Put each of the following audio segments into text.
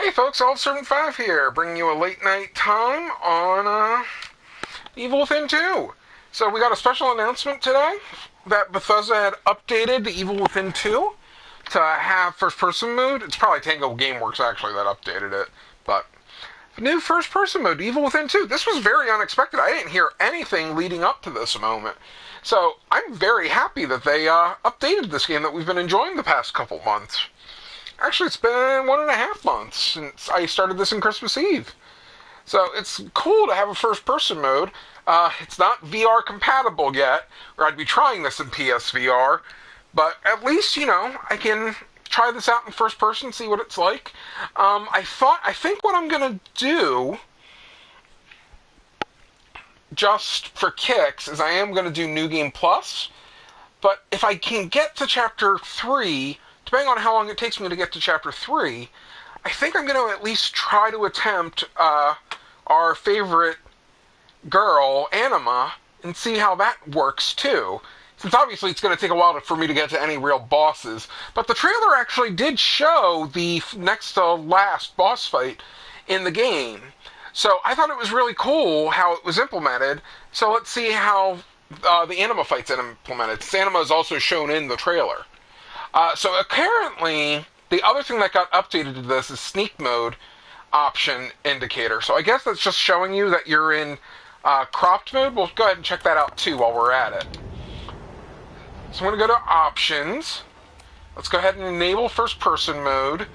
Hey folks, Elf75 here, bringing you a late night time on Evil Within 2. So we got a special announcement today that Bethesda had updated the Evil Within 2 to have first-person mode. It's probably Tango Gameworks actually that updated it, but new first-person mode, Evil Within 2. This was very unexpected. I didn't hear anything leading up to this moment. So I'm very happy that they updated this game that we've been enjoying the past couple months. Actually, it's been 1.5 months since I started this on Christmas Eve. So it's cool to have a first-person mode. It's not VR compatible yet, or I'd be trying this in PSVR, but at least, I can try this out in first person, see what it's like. I think what I'm going to do, just for kicks, is I am going to do New Game Plus, but if I can get to Chapter 3... depending on how long it takes me to get to Chapter 3, I think I'm going to at least try to attempt our favorite girl, Anima, and see how that works, too. Since obviously it's going to take a while for me to get to any real bosses. But the trailer actually did show the next to last boss fight in the game. So I thought it was really cool how it was implemented. So let's see how the Anima fight's implemented. Anima is also shown in the trailer. So apparently, the other thing that got updated to this is sneak mode option indicator. So I guess that's just showing you that you're in cropped mode. We'll go ahead and check that out too while we're at it. So I'm going to go to options. Let's go ahead and enable first person mode.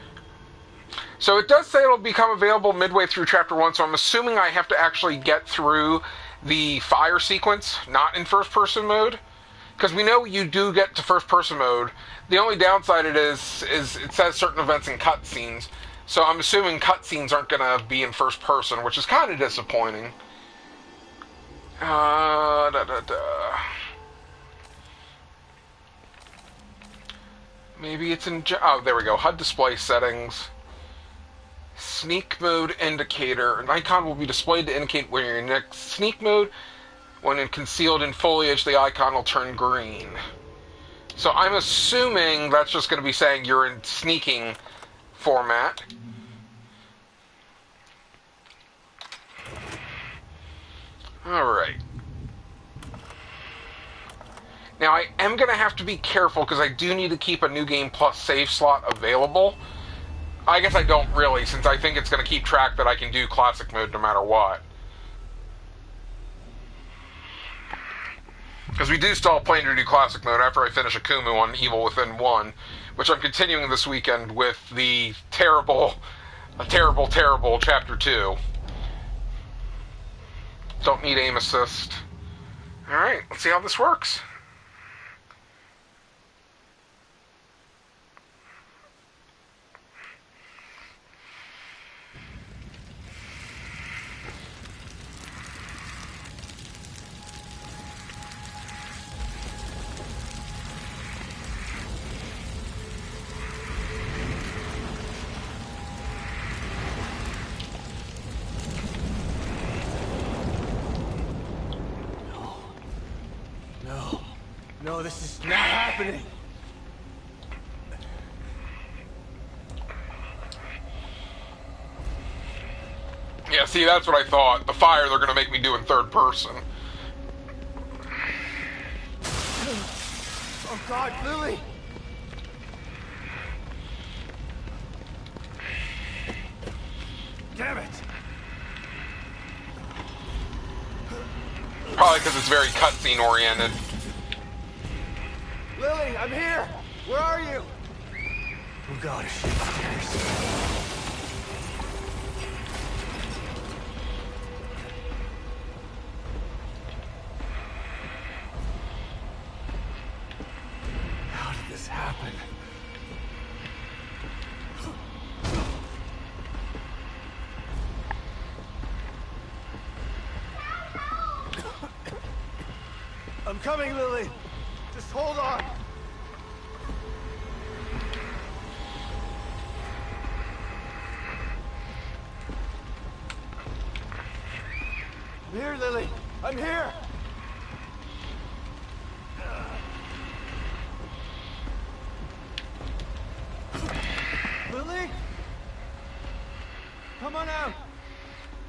So it does say it'll become available midway through chapter 1, so I'm assuming I have to actually get through the fire sequence, not in first person mode. Because we know you do get to first-person mode. The only downside is it says certain events in cutscenes. So I'm assuming cutscenes aren't going to be in first-person, which is kind of disappointing. Maybe it's in... oh, there we go. HUD display settings. Sneak mode indicator. An icon will be displayed to indicate when you're in next sneak mode. When concealed in foliage, the icon will turn green. So I'm assuming that's just going to be saying you're in sneaking format. Alright. Now I am going to have to be careful because I do need to keep a New Game Plus save slot available. I guess I don't really, since I think it's going to keep track that I can do classic mode no matter what. Because we do still plan to do classic mode after I finish Akumu on Evil Within 1, which I'm continuing this weekend with the terrible Chapter 2. Don't need aim assist. Alright, let's see how this works. No, this is not happening. Yeah, see, that's what I thought. The fire they're going to make me do in third person. Oh God, Lily! Damn it! Probably because it's very cutscene oriented. Lily, I'm here! Where are you? Oh God, shit. How did this happen? I'm coming, Lily! Just hold on! I'm here, Lily! I'm here! Lily? Come on out!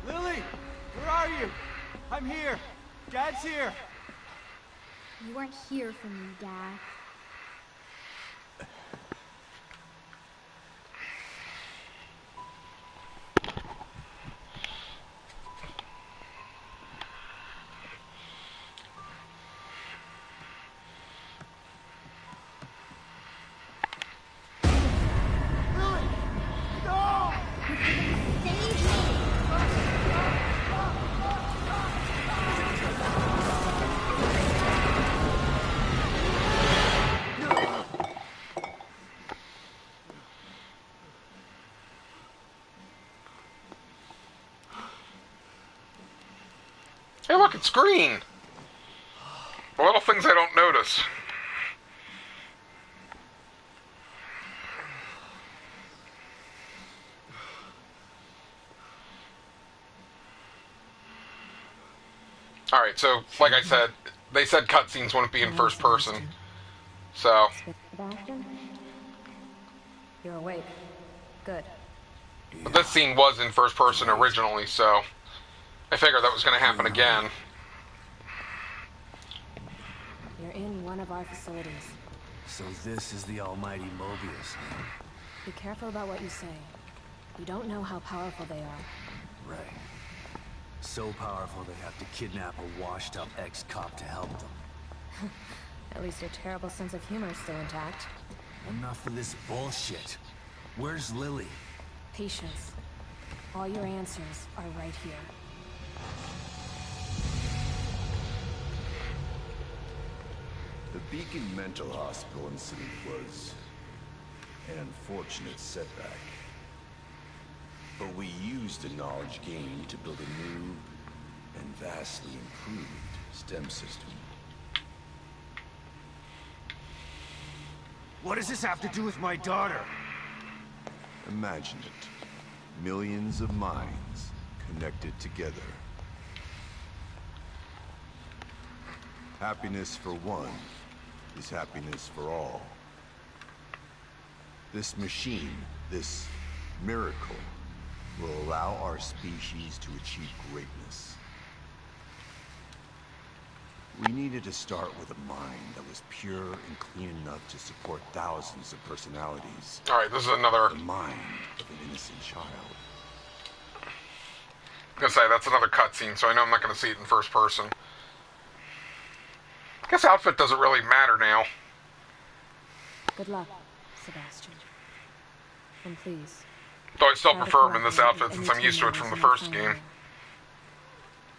Lily! Where are you? I'm here! Dad's here! You weren't here for me, Dad. Lily! No! Save me! Hey, look, it's green. Little things I don't notice. Alright, so, like I said, they said cutscenes wouldn't be in first person. So, Sebastian? You're awake. Good. but this scene was in first person originally, so I figured that was going to happen again. You're in one of our facilities. So this is the almighty Mobius, huh? Be careful about what you say. You don't know how powerful they are. Right. So powerful they have to kidnap a washed-up ex-cop to help them. At least your terrible sense of humor is still intact. Enough of this bullshit. Where's Lily? Patience. All your answers are right here. The Beacon Mental Hospital incident was an unfortunate setback. But we used the knowledge gained to build a new and vastly improved STEM system. What does this have to do with my daughter? Imagine it. Millions of minds connected together. Happiness for one is happiness for all. This machine, this miracle, will allow our species to achieve greatness. We needed to start with a mind that was pure and clean enough to support thousands of personalities. Alright, this is another... The mind of an innocent child. I'm gonna say, that's another cutscene, so I know I'm not gonna see it in first person. I guess outfit doesn't really matter now. Good luck, Sebastian. And please, Though I still try to prefer him in this cooperate outfit with since any I'm used to it team from the members first in your game.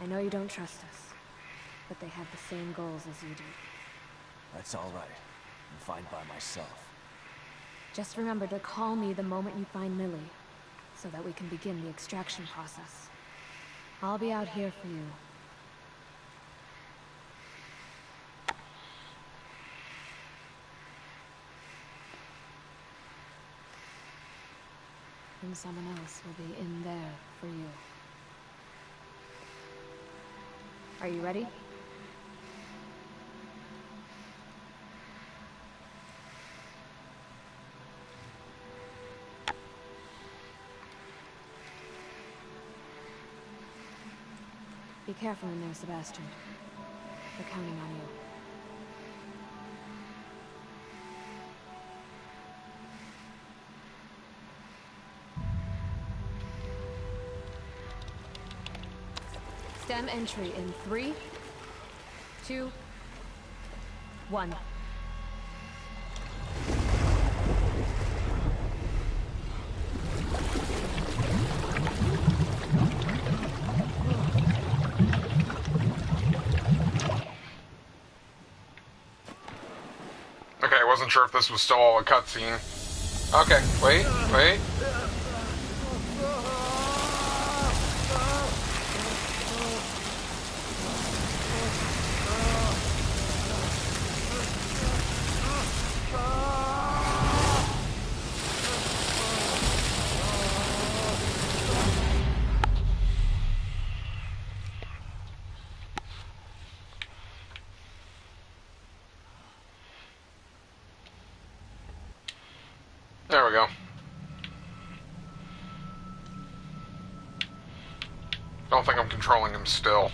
I know you don't trust us, but they have the same goals as you do. That's all right. I'm fine by myself. Just remember to call me the moment you find Lily, so that we can begin the extraction process. I'll be out here for you. And someone else will be in there for you. Are you ready? Be careful in there, Sebastian. They're counting on you. STEM entry in 3, 2, 1. Okay, I wasn't sure if this was still all a cutscene. Okay, wait. There we go. Don't think I'm controlling him still.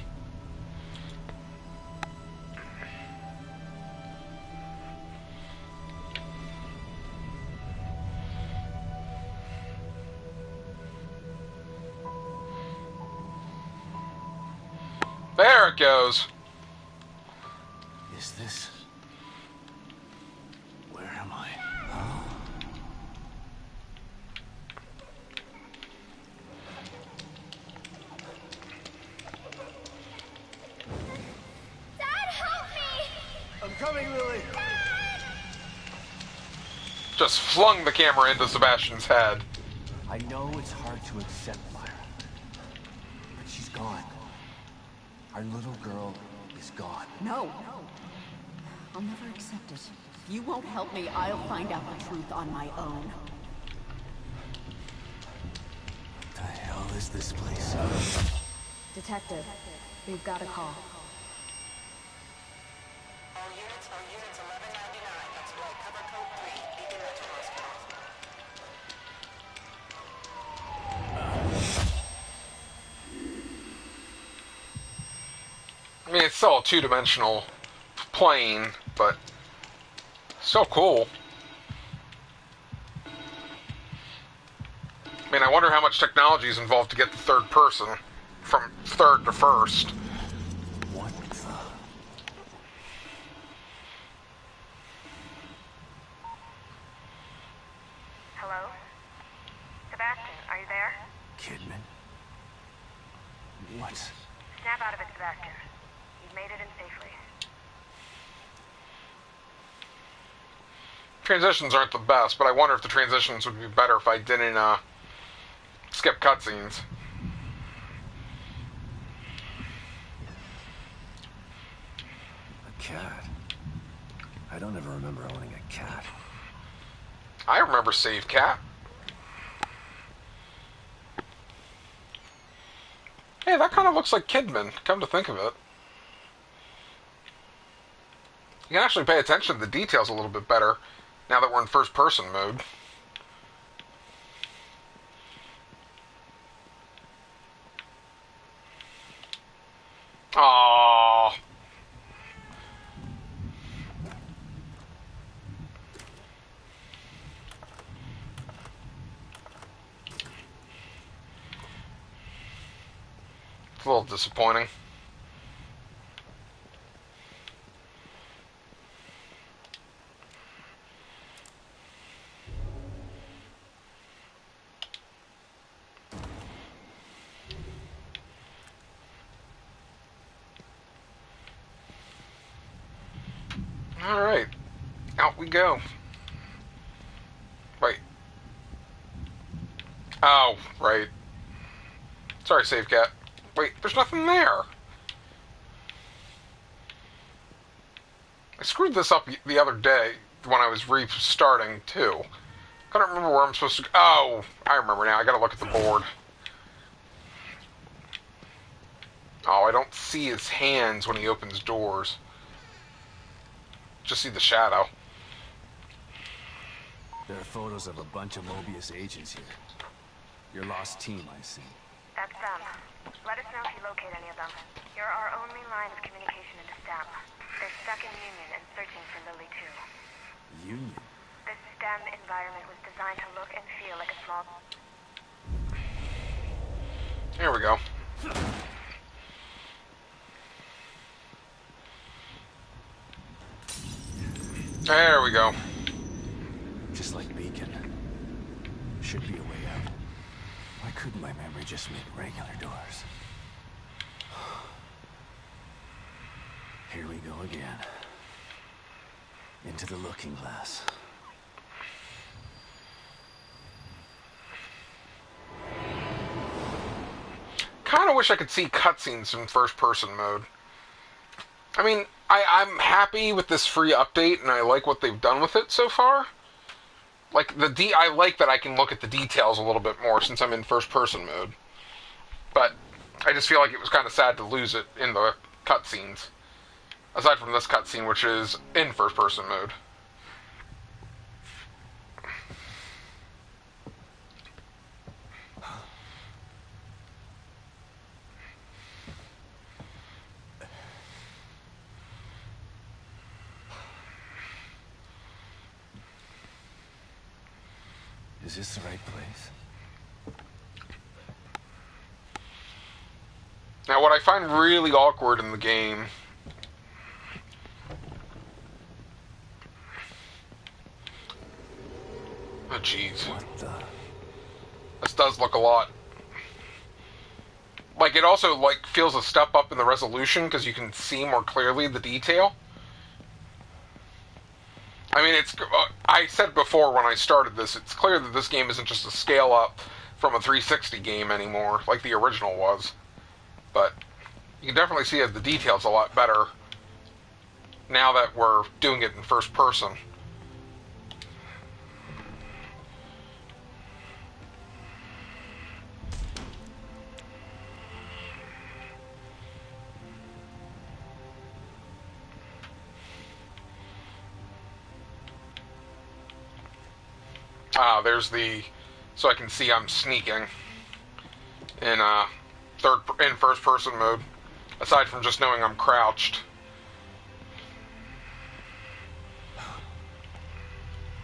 There it goes. Is this... Where am I? Dad, help me! I'm coming, Lily. Just flung the camera into Sebastian's head. I know it's hard to accept, Myra. But she's gone. Our little girl is gone. No. I'll never accept it. If you won't help me, I'll find out the truth on my own. What the hell is this place? Detective, we've got a call. All units 1199. Exploit cover code 3. Beacon Mental Hospital. I mean, it's still a two-dimensional plane, but still cool. I mean, I wonder how much technology is involved to get the third person from third to first. What the... Hello? Sebastian, are you there? Kidman? What? Snap out of it, Sebastian. You've made it in safely. Transitions aren't the best, but I wonder if the transitions would be better if I didn't skip cutscenes. A cat? I don't ever remember owning a cat. I remember Save Cat. Hey, that kind of looks like Kidman, come to think of it. You can actually pay attention to the details a little bit better now that we're in first-person mode. Aww. It's a little disappointing. Alright. Out we go. Wait. Oh, right. Sorry, Save Cat. Wait, there's nothing there. I screwed this up the other day when I was restarting, too. Couldn't remember where I'm supposed to go. Oh, I remember now. I gotta look at the board. Oh, I don't see his hands when he opens doors. Just see the shadow. There are photos of a bunch of Mobius agents here. Your lost team, I see. That's them. Let us know if you locate any of them. You're our only line of communication into STEM. They're stuck in Union and searching for Lily too. Union? This STEM environment was designed to look and feel like a small... Here we go. There we go. Just like Beacon. Should be a way out. Why couldn't my memory just make regular doors? Here we go again. Into the looking glass. Kind of wish I could see cutscenes in first-person mode. I mean, I'm happy with this free update, and I like what they've done with it so far. Like, I like that I can look at the details a little bit more since I'm in first-person mode. But I just feel like it was kind of sad to lose it in the cutscenes. Aside from this cutscene, which is in first-person mode. Is this the right place? Now, what I find really awkward in the game oh, jeez. What the? This does look a lot. Like, it also, like, feels a step up in the resolution because you can see more clearly the detail. I mean, it's... I said before when I started this, it's clear that this game isn't just a scale up from a 360 game anymore, like the original was. But you can definitely see that the detail's a lot better now that we're doing it in first person. There's the... So I can see I'm sneaking in first person mode, aside from just knowing I'm crouched.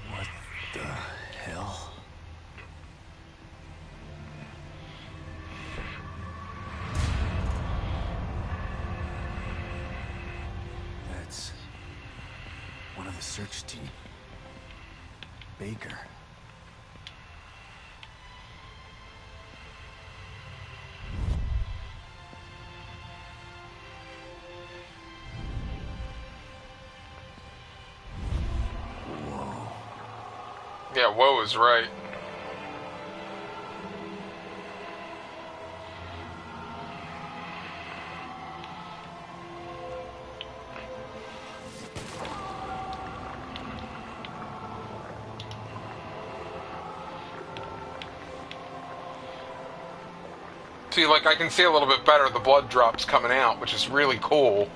What the hell? That's one of the search team. Baker. Yeah, whoa is right. See, like, I can see a little bit better the blood drops coming out, which is really cool.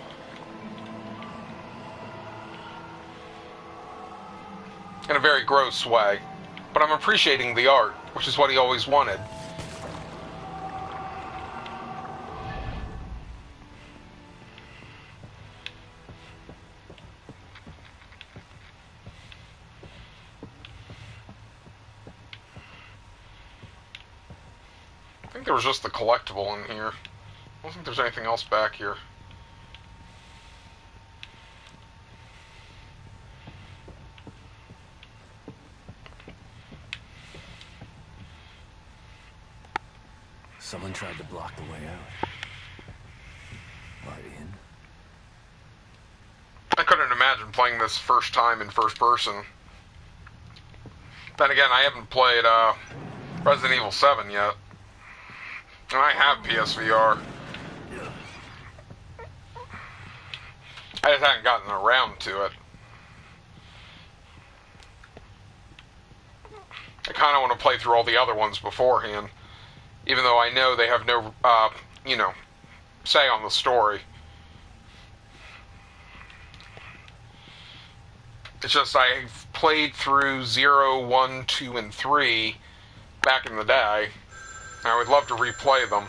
In a very gross way. But I'm appreciating the art, which is what he always wanted. I think there was just the collectible in here. I don't think there's anything else back here. Someone tried to block the way out. But in? I couldn't imagine playing this first time in first person. Then again, I haven't played Resident Evil 7 yet. And I have PSVR. I just hadn't gotten around to it. I kind of want to play through all the other ones beforehand. Even though I know they have no, you know, say on the story. It's just I've played through 0, 1, 2, and 3 back in the day. I would love to replay them.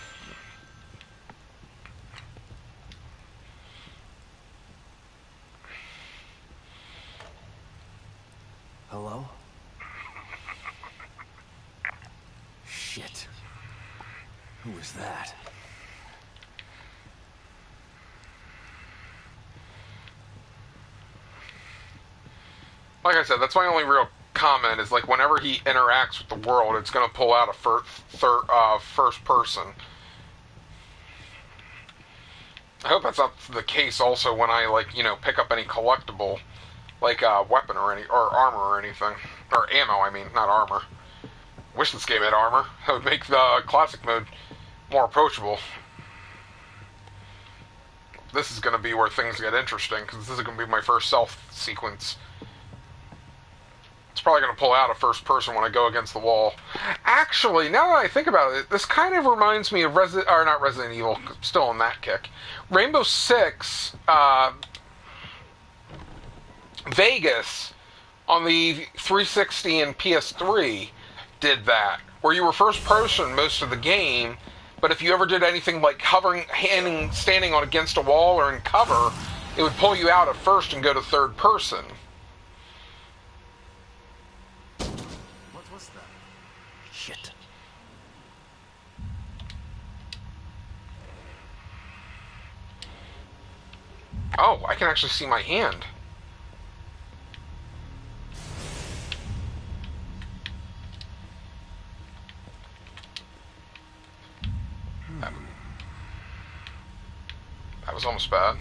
Hello? Shit. Who was that? Like I said, that's my only real comment, is like whenever he interacts with the world, it's going to pull out a first person. I hope that's not the case also when I, like, you know, pick up any collectible, like weapon or armor or anything. Or ammo, I mean, not armor. Wish this game had armor. That would make the classic mode more approachable. This is going to be where things get interesting, because this is going to be my first stealth sequence. It's probably going to pull out a first person when I go against the wall. Actually, now that I think about it, this kind of reminds me of not Resident Evil, still on that kick. Rainbow Six, Vegas, on the 360 and PS3, did that, where you were first person most of the game, but if you ever did anything like hovering, standing on against a wall or in cover, it would pull you out at first and go to third person. What was that? Oh, I can actually see my hand. That was almost bad.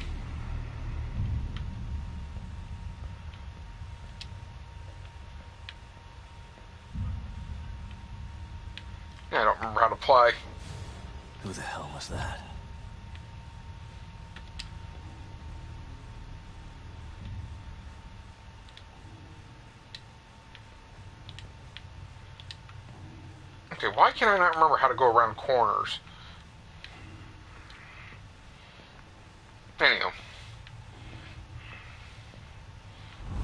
Yeah, I don't remember how to play. Who the hell was that? Okay, why can I not remember how to go around corners? Anyhow.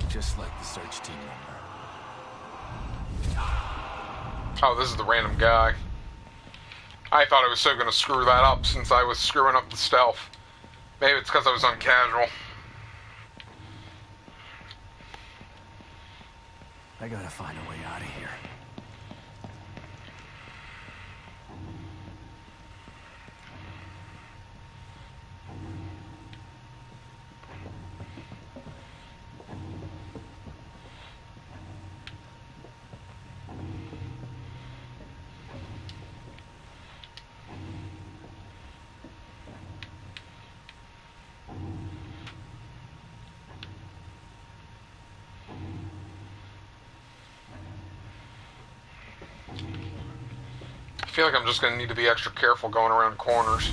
Just like the search team member. Oh, this is the random guy. I thought I was so going to screw that up since I was screwing up the stealth. Maybe it's because I was on casual. I gotta find a way out of here. I feel like I'm just going to need to be extra careful going around corners.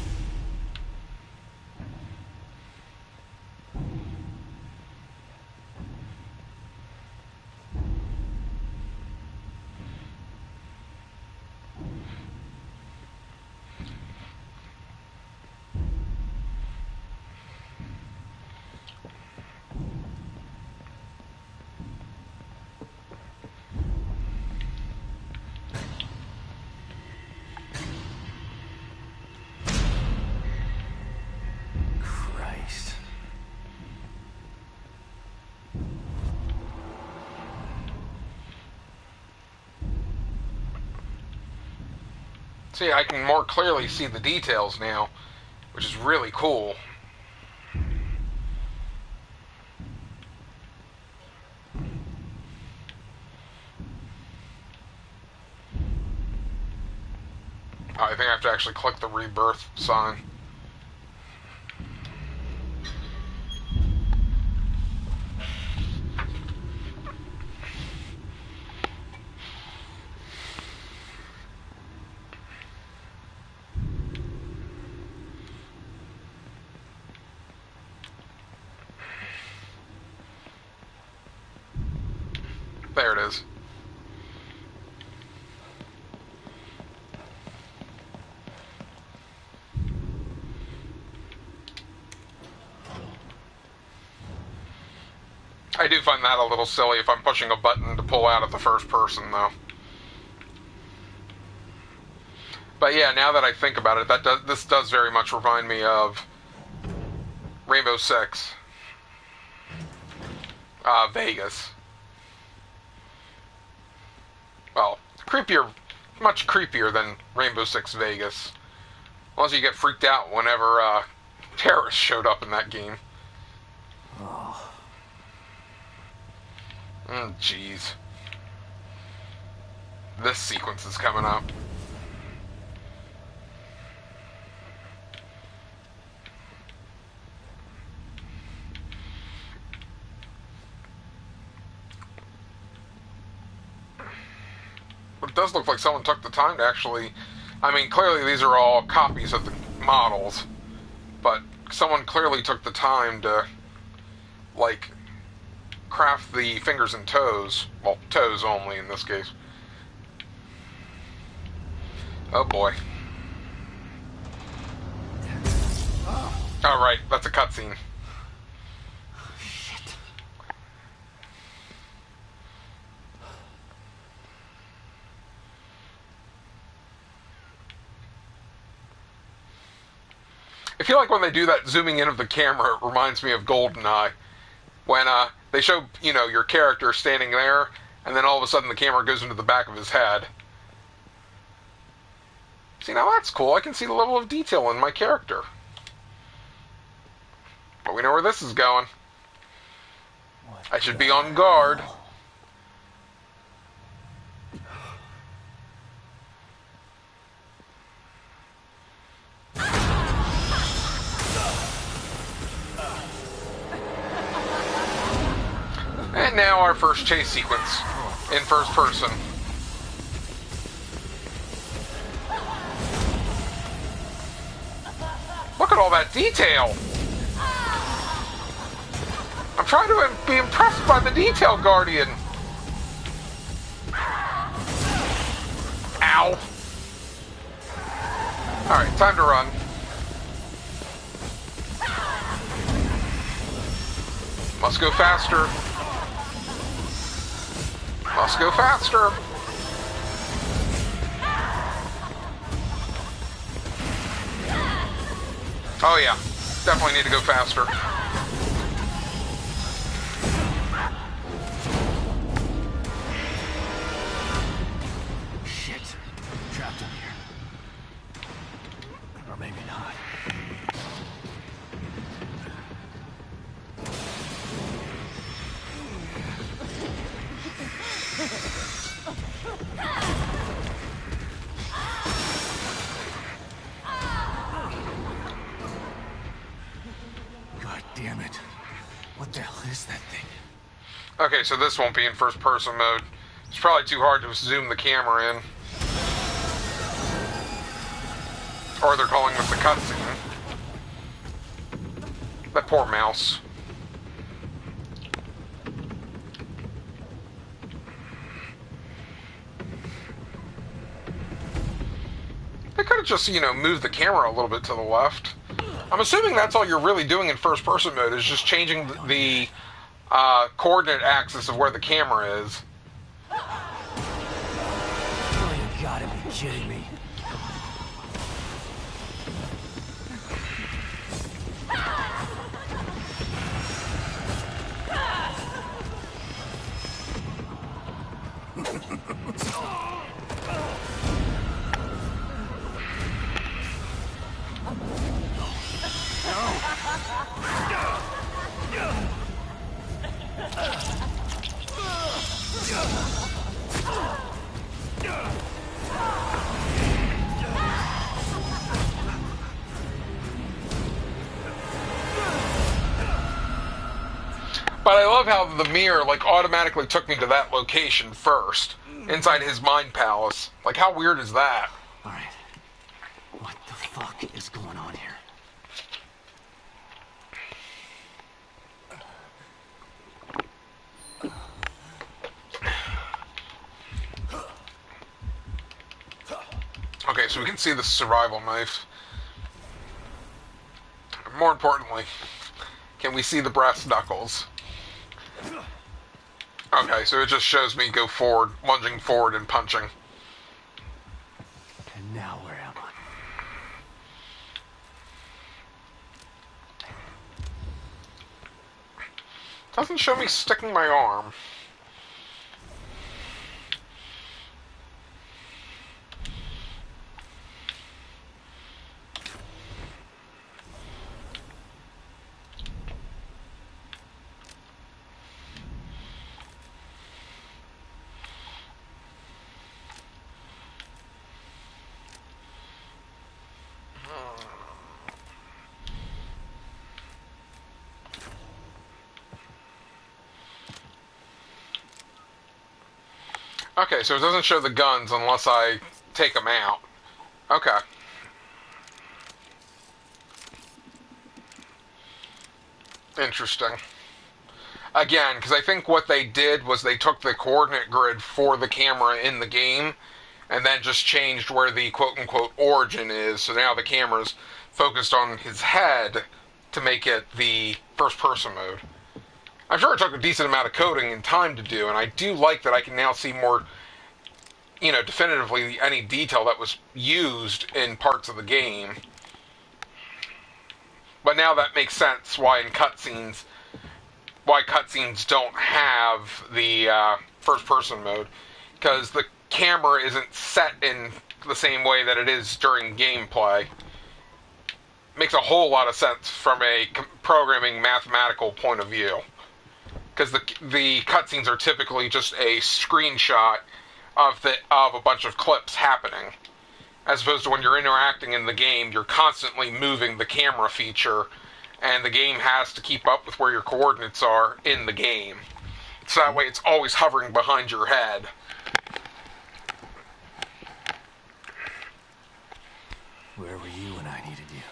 Christ. See, I can more clearly see the details now, which is really cool. Oh, I think I have to actually click the rebirth sign. There it is. I do find that a little silly if I'm pushing a button to pull out of the first person, though. But yeah, now that I think about it, this does very much remind me of Rainbow Six. Vegas. Well, creepier, much creepier than Rainbow Six Vegas. Unless you get freaked out whenever terrorists showed up in that game. Oh. Jeez. This sequence is coming up. But it does look like someone took the time to actually... I mean, clearly these are all copies of the models, but someone clearly took the time to, like, craft the fingers and toes. Well, toes only in this case. Oh boy. Oh, right, that's a cutscene. Shit. I feel like when they do that zooming in of the camera, it reminds me of GoldenEye. When they show, you know, your character standing there, and then all of a sudden the camera goes into the back of his head. See, now that's cool. I can see the level of detail in my character. But we know where this is going. What I should the be on guard. hell? And now our first chase sequence in first person. Look at all that detail. I'm trying to be impressed by the detail, Guardian. Ow. Alright, time to run. Must go faster. Must go faster. Oh yeah, definitely need to go faster. Shit. Trapped in here. Or maybe not. God damn it. What the hell is that thing? Okay, so this won't be in first person mode. It's probably too hard to zoom the camera in. Or they're calling this a cutscene. That poor mouse. They could have just, moved the camera a little bit to the left. I'm assuming that's all you're really doing in first person mode, is just changing the coordinate axis of where the camera is. Oh, you gotta be kidding me. But I love how the mirror, automatically took me to that location first, inside his mind palace. Like, how weird is that? Alright. What the fuck is going on here? Okay, so we can see the survival knife. More importantly, can we see the brass knuckles? Okay, so it just shows me go forward, lunging forward and punching. And now where am I? Doesn't show me sticking my arm. Okay, so it doesn't show the guns unless I take them out. Okay. Interesting. Again, because I think what they did was they took the coordinate grid for the camera in the game and then just changed where the quote-unquote origin is, so now the camera's focused on his head to make it the first-person mode. I'm sure it took a decent amount of coding and time to do, and I do like that I can now see more, definitively any detail that was used in parts of the game. But now that makes sense why cutscenes don't have the first-person mode, because the camera isn't set in the same way that it is during gameplay. makes a whole lot of sense from a programming mathematical point of view. Because the cutscenes are typically just a screenshot of a bunch of clips happening. As opposed to when you're interacting in the game, you're constantly moving the camera feature, and the game has to keep up with where your coordinates are in the game. So that way it's always hovering behind your head. Where were you when I needed you?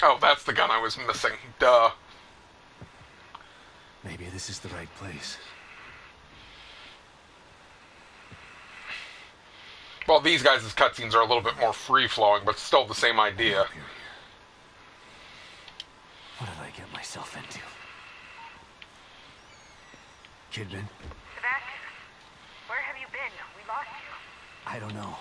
Oh, that's the gun I was missing. Duh. Maybe this is the right place. Well, these guys' cutscenes are a little bit more free-flowing, but still the same idea. What did I get myself into? Kidman? Sebastian, where have you been? We lost you. I don't know.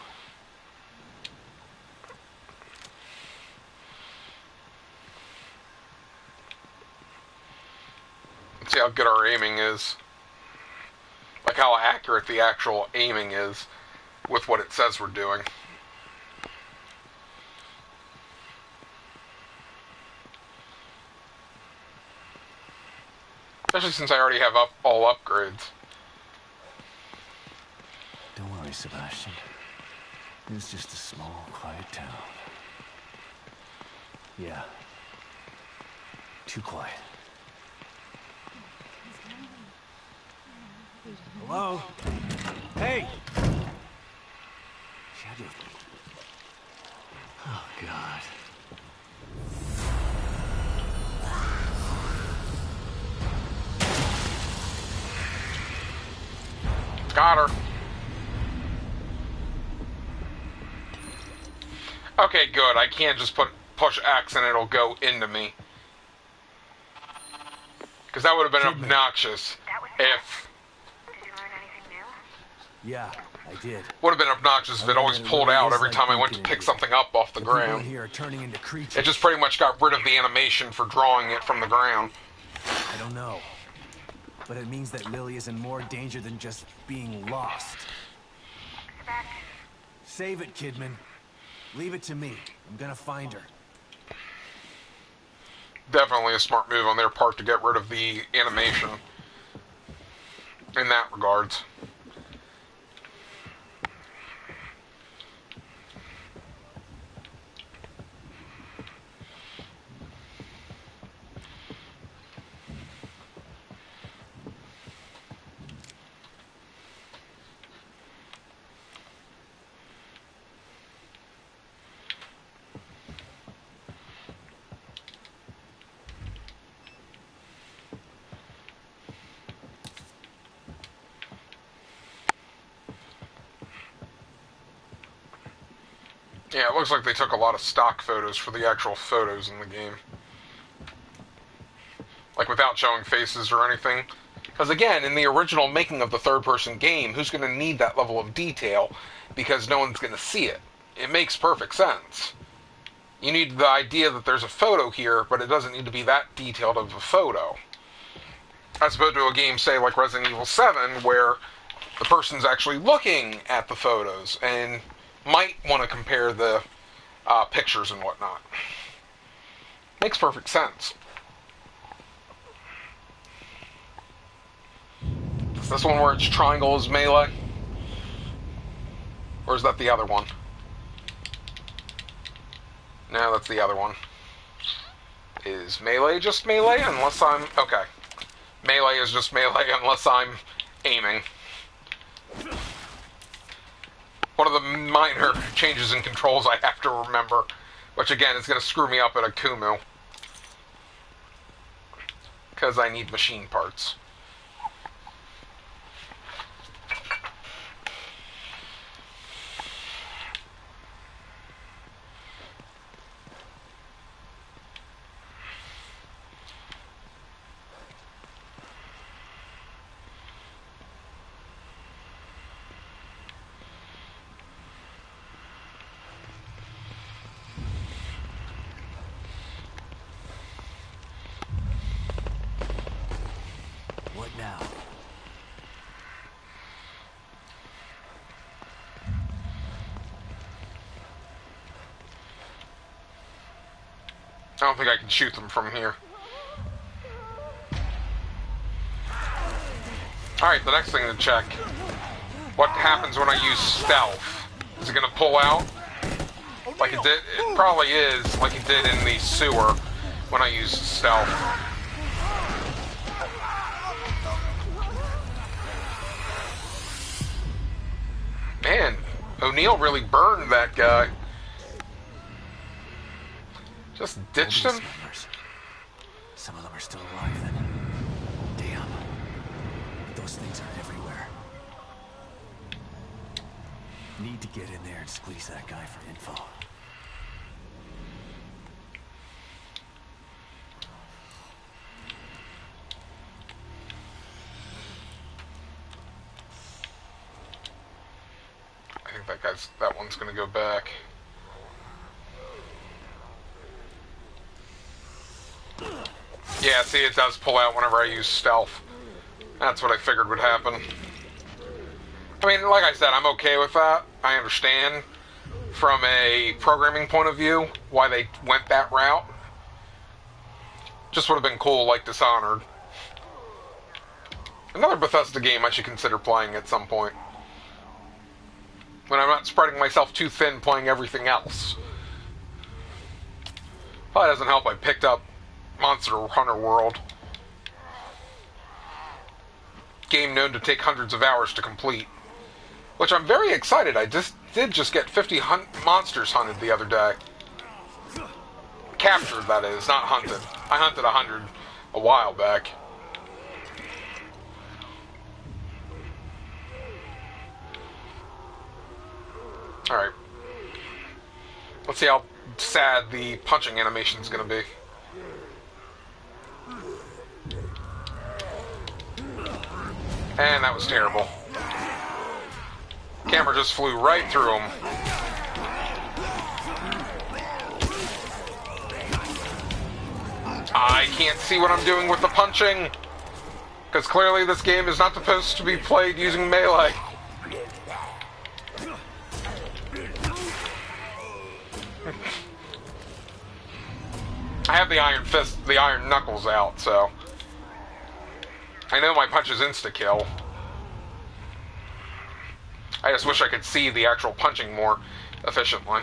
Let's see how good our aiming is. Like how accurate the actual aiming is with what it says we're doing. Especially since I already have all upgrades. Don't worry, Sebastian. It's just a small, quiet town. Yeah. Too quiet. Hello? Hey! Shadow. Oh, God. Got her. Okay, good. I can't just push X and it'll go into me. Because that would have been obnoxious if... Did you learn anything new? Yeah, I did. Would have been obnoxious if it always pulled out every time I went to pick something up off the ground. Here are turning into creatures. It just pretty much got rid of the animation for drawing it from the ground. I don't know. But it means that Lily is in more danger than just being lost. Sebastian. Save it, Kidman. Leave it to me. I'm gonna find her. Definitely a smart move on their part to get rid of the animation in that regards. Yeah, it looks like they took a lot of stock photos for the actual photos in the game. Like, without showing faces or anything. Because, again, in the original making of the third-person game, who's going to need that level of detail? Because no one's going to see it. It makes perfect sense. You need the idea that there's a photo here, but it doesn't need to be that detailed of a photo. As opposed to a game, say, like Resident Evil 7, where the person's actually looking at the photos and might want to compare the pictures and whatnot. Makes perfect sense. Is this one where it's triangle is melee? Or is that the other one? No, that's the other one. Is melee just melee unless I'm... Okay. Melee is just melee unless I'm aiming. One of the minor changes in controls I have to remember, which again is going to screw me up at Akumu. Because I need machine parts. don't think I can shoot them from here. Alright, the next thing to check. What happens when I use stealth? Is it going to pull out? Like it did? It probably is, like it did in the sewer when I used stealth. Man, O'Neill really burned that guy. Just ditched him? Some of them are still alive then. Damn. Those things are everywhere. Need to get in there and squeeze that guy for info. I think that one's gonna go back. Yeah, see, it does pull out whenever I use stealth. That's what I figured would happen. I mean, like I said, I'm okay with that. I understand from a programming point of view why they went that route. Just would have been cool like Dishonored. Another Bethesda game I should consider playing at some point. When I'm not spreading myself too thin playing everything else. Probably doesn't help I picked up Monster Hunter World. Game known to take hundreds of hours to complete. Which I'm very excited. I did just get 50 monsters hunted the other day. Captured, that is, not hunted. I hunted 100 a while back. Alright. Let's see how sad the punching animation is going to be. And that was terrible. Camera just flew right through him. I can't see what I'm doing with the punching. Because clearly this game is not supposed to be played using melee. I have the iron fist, the iron knuckles out, so I know my punch is insta-kill. I just wish I could see the actual punching more efficiently.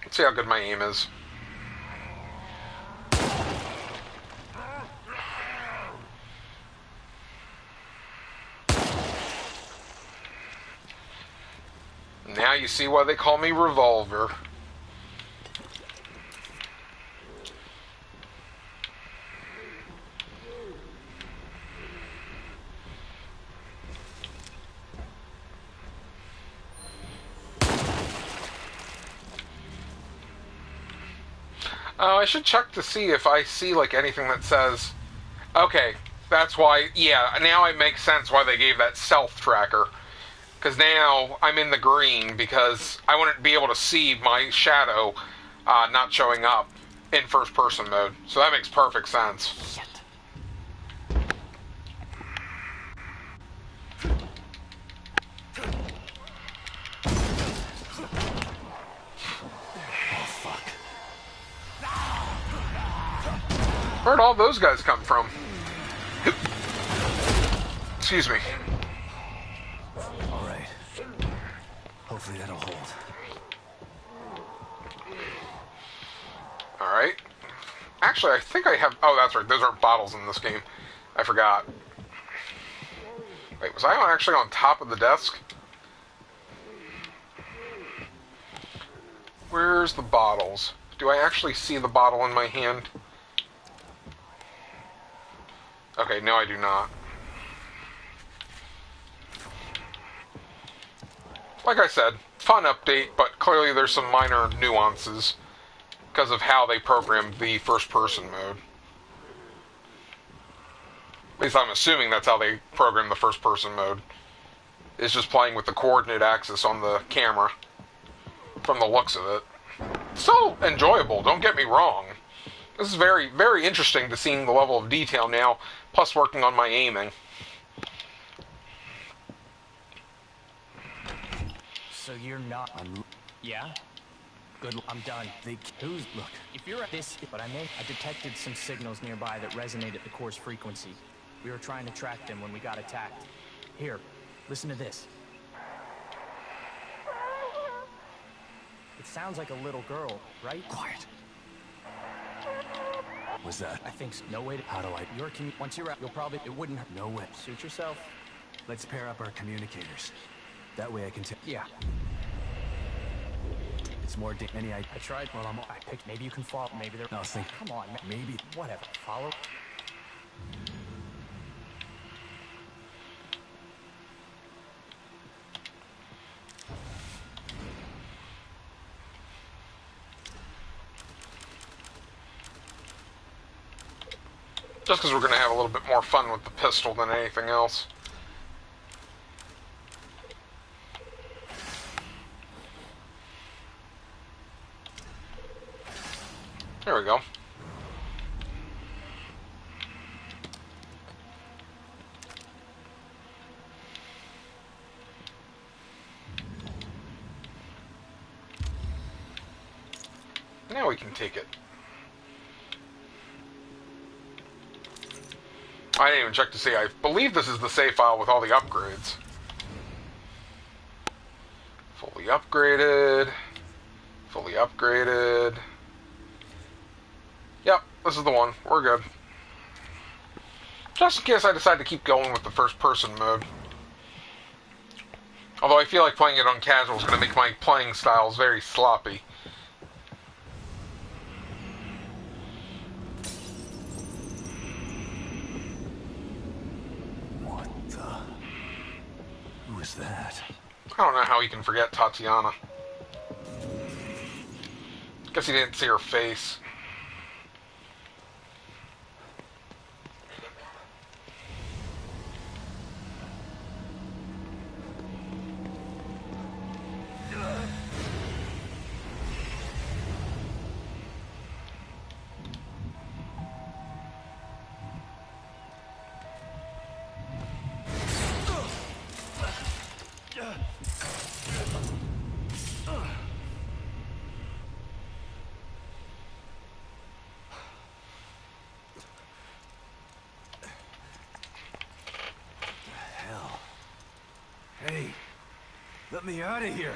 Let's see how good my aim is. Now you see why they call me Revolver. I should check to see if I see like anything that says, okay, that's why, yeah, now it makes sense why they gave that stealth tracker. Because now I'm in the green because I wouldn't be able to see my shadow not showing up in first person mode. So that makes perfect sense. Shit. Where'd all those guys come from? Excuse me. Alright. Hopefully that'll hold. Alright. Actually, I think I have... Oh, that's right. Those aren't bottles in this game. I forgot. Wait, was I actually on top of the desk? Where's the bottles? Do I actually see the bottle in my hand? Okay, no, I do not. Like I said, fun update, but clearly there's some minor nuances because of how they programmed the first-person mode. At least I'm assuming that's how they programmed the first-person mode. It's just playing with the coordinate axis on the camera, from the looks of it. Still enjoyable, don't get me wrong. This is very, very interesting to seeing the level of detail now, plus working on my aiming. So you're not... Yeah? Good, I'm done. Look, if you're at this... But I detected some signals nearby that resonate at the core's frequency. We were trying to track them when we got attacked. Here, listen to this. It sounds like a little girl, right? Quiet. Was that? I think so. No way to... How do I... Once you're out, you'll probably... It wouldn't... No way. Suit yourself. Let's pair up our communicators. That way I can tell... Yeah. It's more any I tried. Well, I picked... Maybe you can follow... Maybe they're... No, I was thinking... Come on, man. Maybe... Whatever. Follow... Just because we're going to have a little bit more fun with the pistol than anything else. There we go. Now we can take it. I didn't even check to see. I believe this is the save file with all the upgrades. Fully upgraded. Fully upgraded. Yep, this is the one. We're good. Just in case I decide to keep going with the first-person mode. Although I feel like playing it on casual is going to make my playing styles very sloppy. That? I don't know how he can forget Tatiana. Guess he didn't see her face. Hey, let me out of here.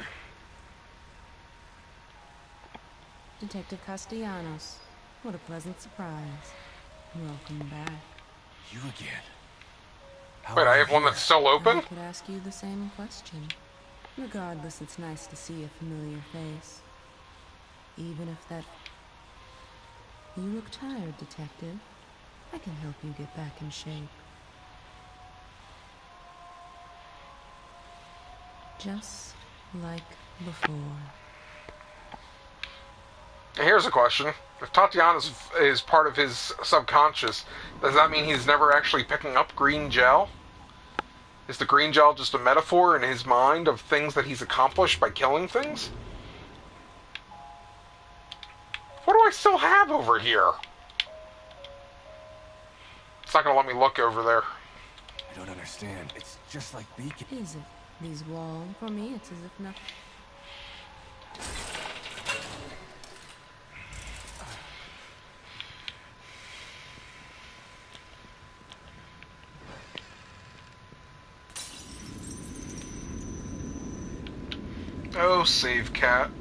Detective Castellanos, what a pleasant surprise. Welcome back. You again? Wait, I have one that's still open? I could ask you the same question. Regardless, it's nice to see a familiar face. Even if that... You look tired, Detective. I can help you get back in shape. Just like before. Here's a question. If Tatiana is part of his subconscious, does that mean he's never actually picking up green gel? Is the green gel just a metaphor in his mind of things that he's accomplished by killing things? What do I still have over here? It's not going to let me look over there. I don't understand. It's just like Beacon. Is it? These walls, for me, it's as if nothing... Oh, save cat.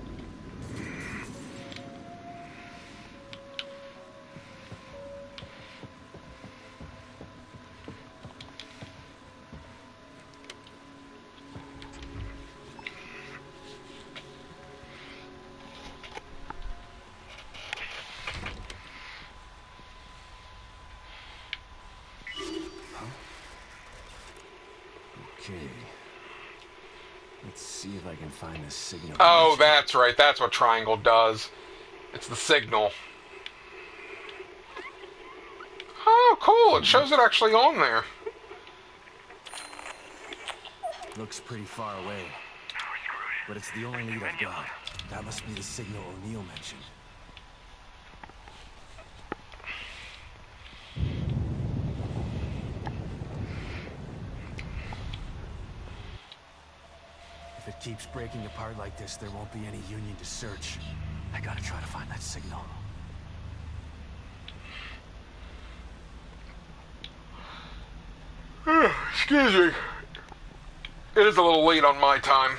Okay. Let's see if I can find this signal. Oh, that's right. That's what triangle does. It's the signal. Oh, cool. It shows it actually on there. Looks pretty far away. But it's the only lead I've got. That must be the signal O'Neill mentioned. If it it keeps breaking apart like this, there won't be any Union to search. I gotta try to find that signal. Excuse me. It is a little late on my time.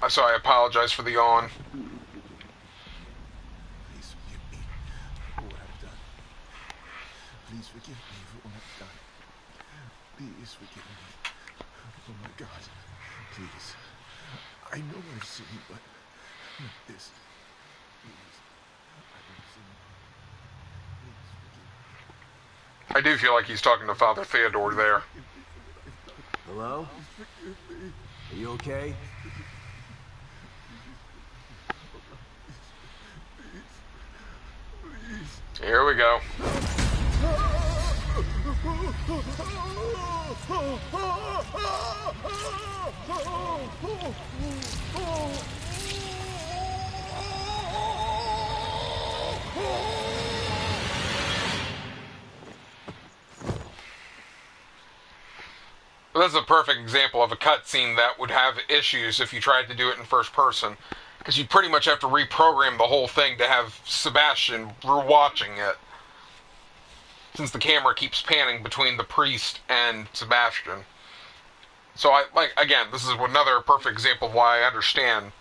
So I apologize for the yawn. Please forgive me for what I've done. Please forgive me for what I've done. Please forgive me. Oh my God. Please. I know I've sinned, but not this. Please. I've sinned. Please forgive me. I do feel like he's talking to Father Theodore there. Hello? Are you okay? Here we go. This is a perfect example of a cutscene that would have issues if you tried to do it in first person, because you pretty much have to reprogram the whole thing to have Sebastian watching it, since the camera keeps panning between the priest and Sebastian. So again, this is another perfect example of why I understand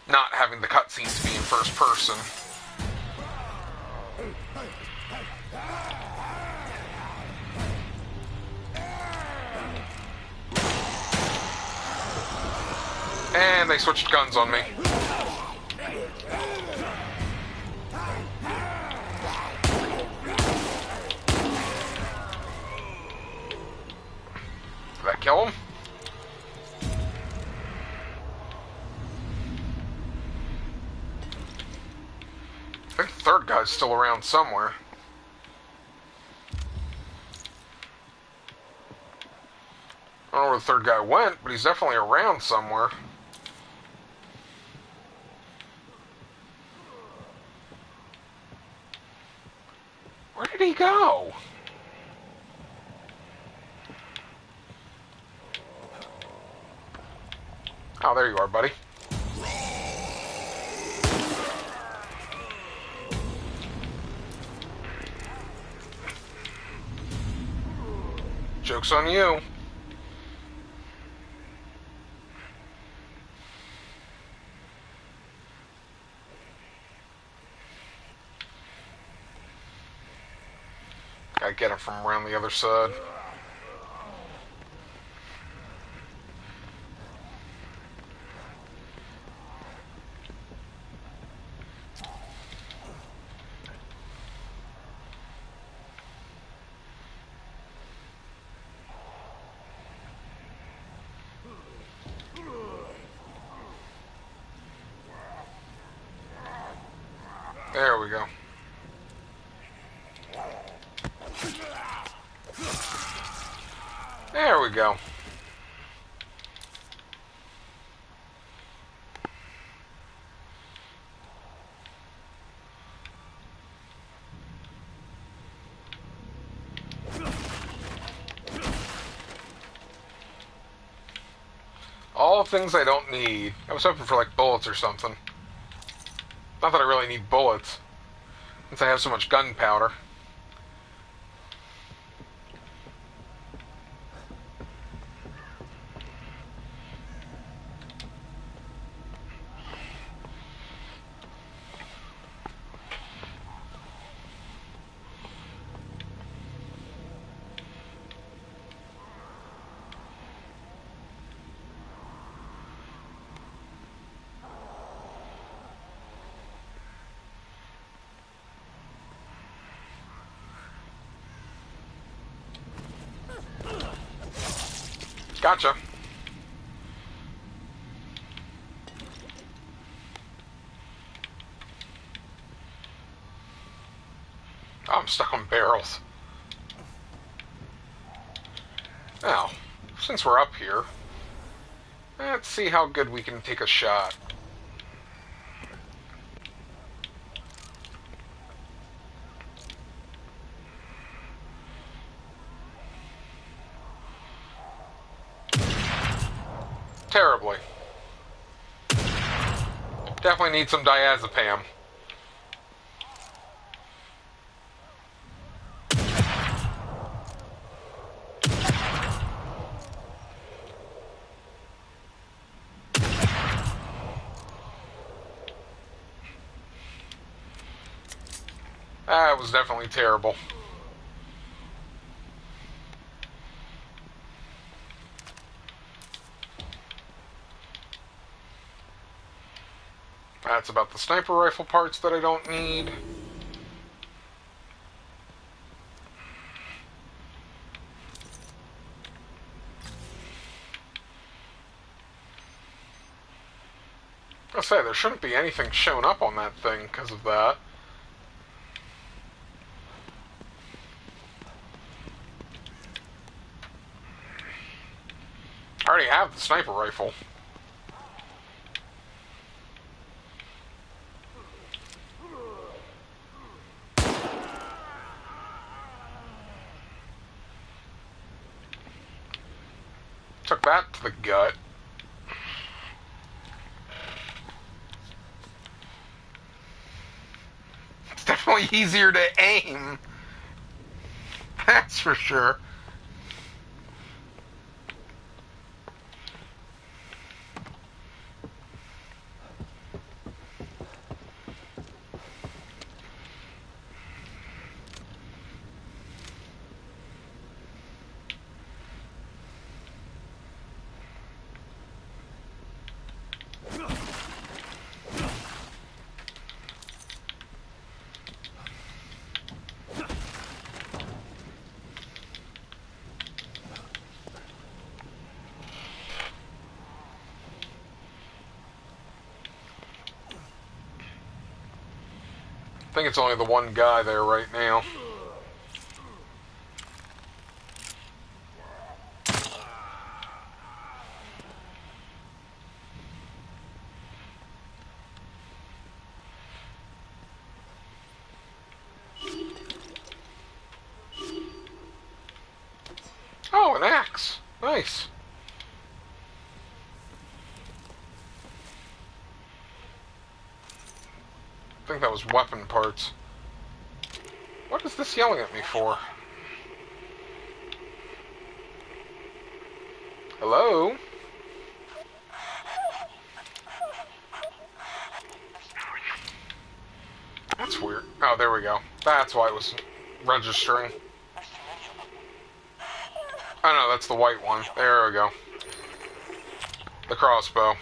not having the cutscenes be in first person. And they switched guns on me. Did that kill him? I think the third guy's still around somewhere. I don't know where the third guy went, but he's definitely around somewhere. Where did he go? Oh, there you are, buddy. Joke's on you. Gotta get him from around the other side. There we go. There we go. All things I don't need. I was hoping for like bullets or something. Not that I really need bullets, since I have so much gunpowder. Gotcha. Oh, I'm stuck on barrels. Now, since we're up here, let's see how good we can take a shot. Terribly. Definitely need some diazepam. That was definitely terrible. That's about the sniper rifle parts that I don't need. I'll say, there shouldn't be anything shown up on that thing because of that. I already have the sniper rifle. Took that to the gut. It's definitely easier to aim. That's for sure. I think it's only the one guy there right now. Oh, an axe. Nice. I think that was weapon parts. What is this yelling at me for? Hello? That's weird. Oh, there we go. That's why it was registering. Oh no, that's the white one. There we go. The crossbow.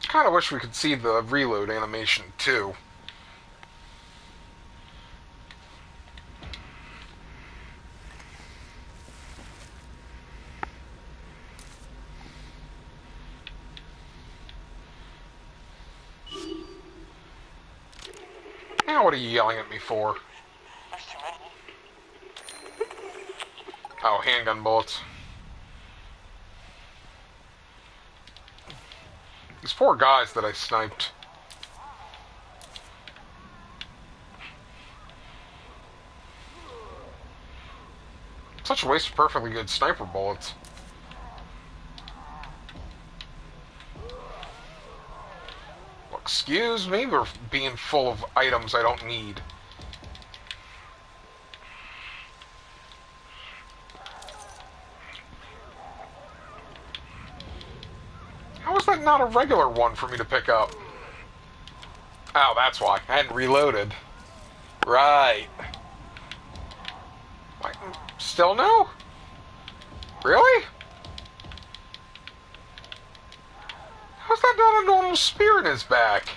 Kind of wish we could see the reload animation too. Now what are you yelling at me for? Oh, handgun bullets. These four guys that I sniped. Such a waste of perfectly good sniper bullets. Well, excuse me for being full of items I don't need. How is that not a regular one for me to pick up? Oh, that's why. I hadn't reloaded. Right. What? Still no? Really? How's that not a normal spear in his back?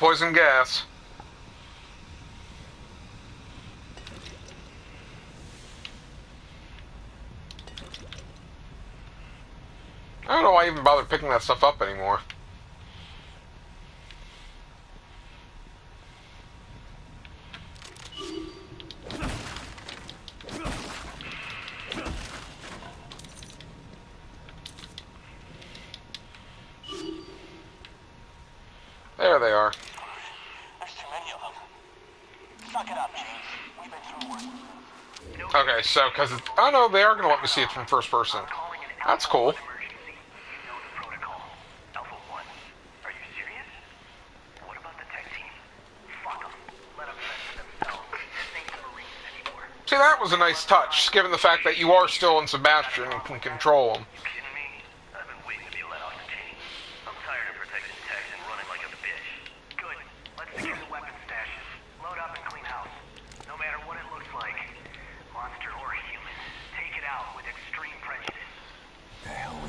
poison gas. I don't know why I even bothered picking that stuff up anymore. There they are. There's too many of them. Suck it up, James. We've been through worse. Okay, so, because it's... Oh, no, they are going to let me see it from first person. That's cool. See, that was a nice touch, given the fact that you are still in Sebastian and can control him.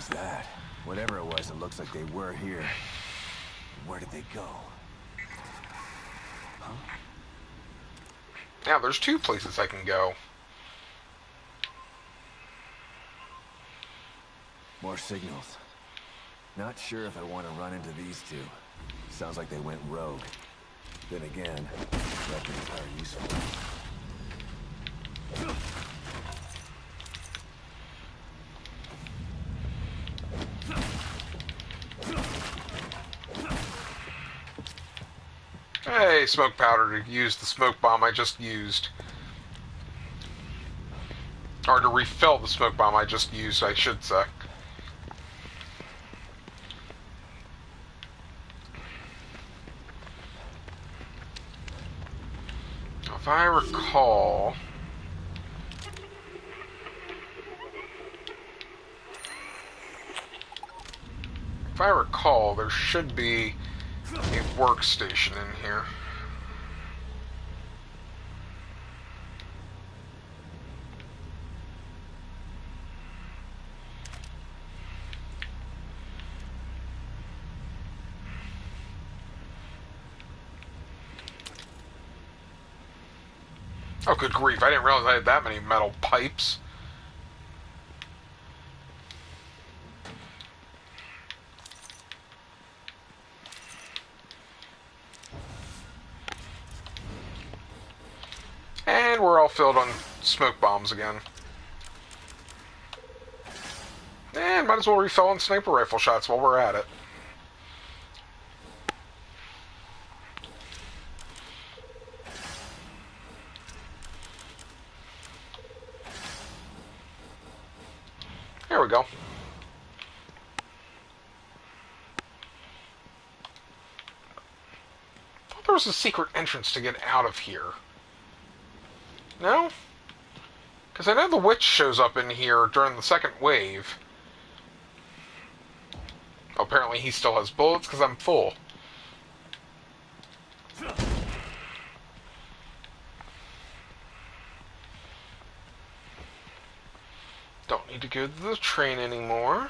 That. Whatever it was, it looks like they were here. Where did they go? Huh? Now, there's two places I can go. More signals. Not sure if I want to run into these two. Sounds like they went rogue. Then again, weapons are useful. Hey, smoke powder to use the smoke bomb I just used. Or to refill the smoke bomb I just used, I should say. If I recall... there should be a workstation in here. Oh, good grief. I didn't realize I had that many metal pipes. And we're all filled on smoke bombs again. And might as well refill on sniper rifle shots while we're at it. There we go. I thought there was a secret entrance to get out of here. No? Because I know the witch shows up in here during the second wave. Apparently he still has bullets because I'm full. Don't need to go to the train anymore.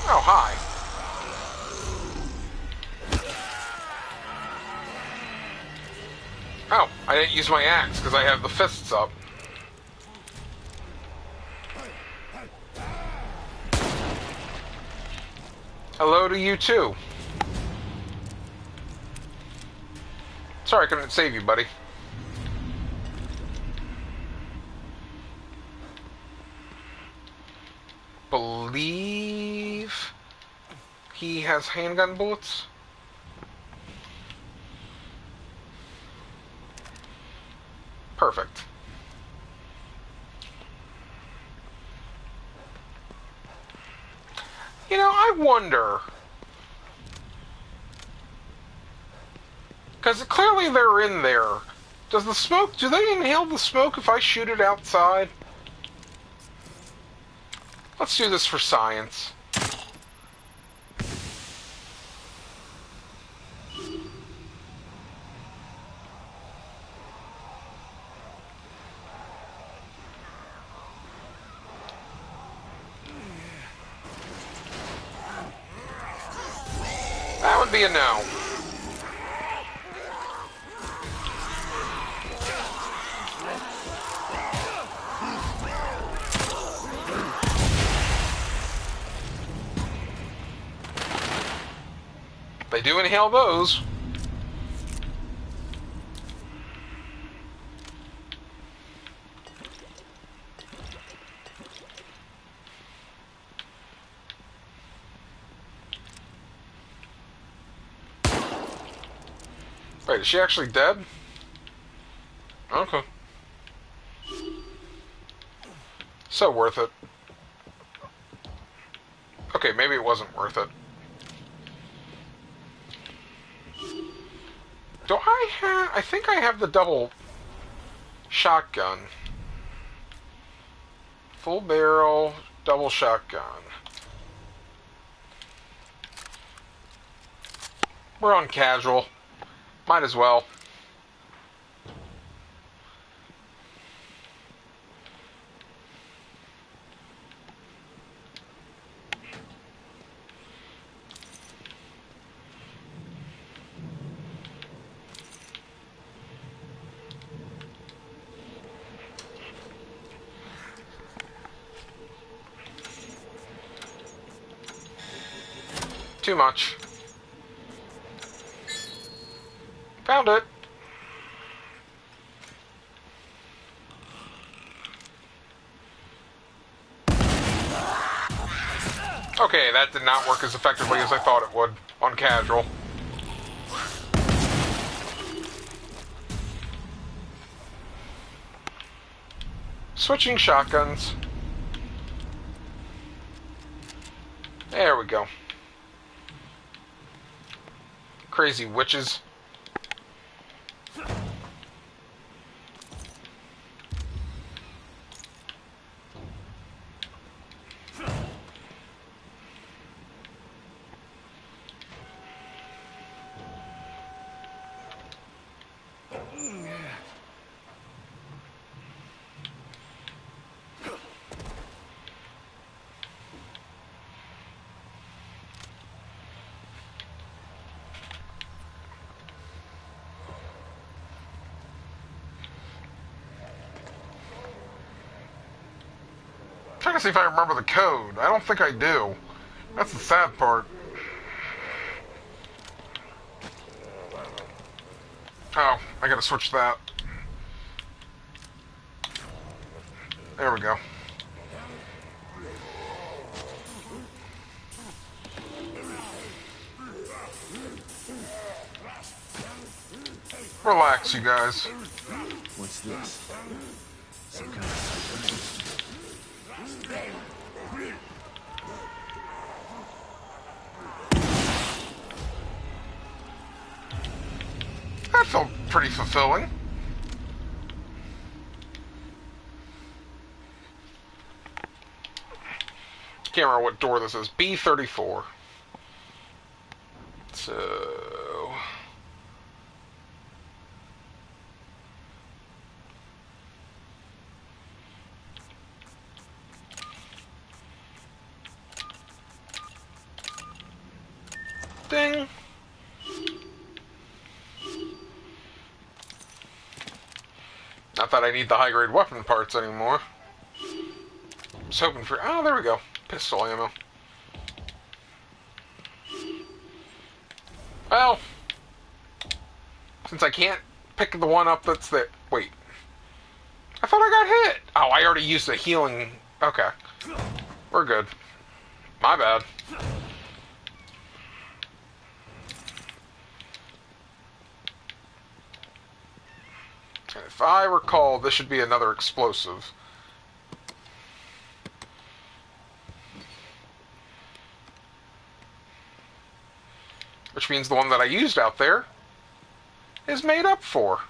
Oh, hi. Oh, I didn't use my axe because I have the fists up. Hello to you too. Sorry I couldn't save you, buddy. Believe he has handgun bullets. Perfect. You know, I wonder, because clearly they're in there. Does the smoke, do they inhale the smoke if I shoot it outside? Let's do this for science. be a no. They do inhale those. Wait, is she actually dead? Okay. So worth it. Okay, maybe it wasn't worth it. Do I have... I think I have the double shotgun. Full barrel, double shotgun. We're on casual. Might as well. Too much. Found it. Okay, that did not work as effectively as I thought it would on casual. Switching shotguns. There we go. Crazy witches. Trying to see if I remember the code. I don't think I do. That's the sad part. Oh, I gotta switch that. There we go. Relax, you guys. What's this? Some kind of... That felt pretty fulfilling. Can't remember what door this is. B34. So... Ding. Not that I need the high-grade weapon parts anymore. I was hoping for... Oh, there we go. Pistol ammo. Well, since I can't pick the one up that's there... Wait. I thought I got hit. Oh, I already used the healing... Okay. We're good. My bad. If I recall, this should be another explosive. Which means the one that I used out there is made up for.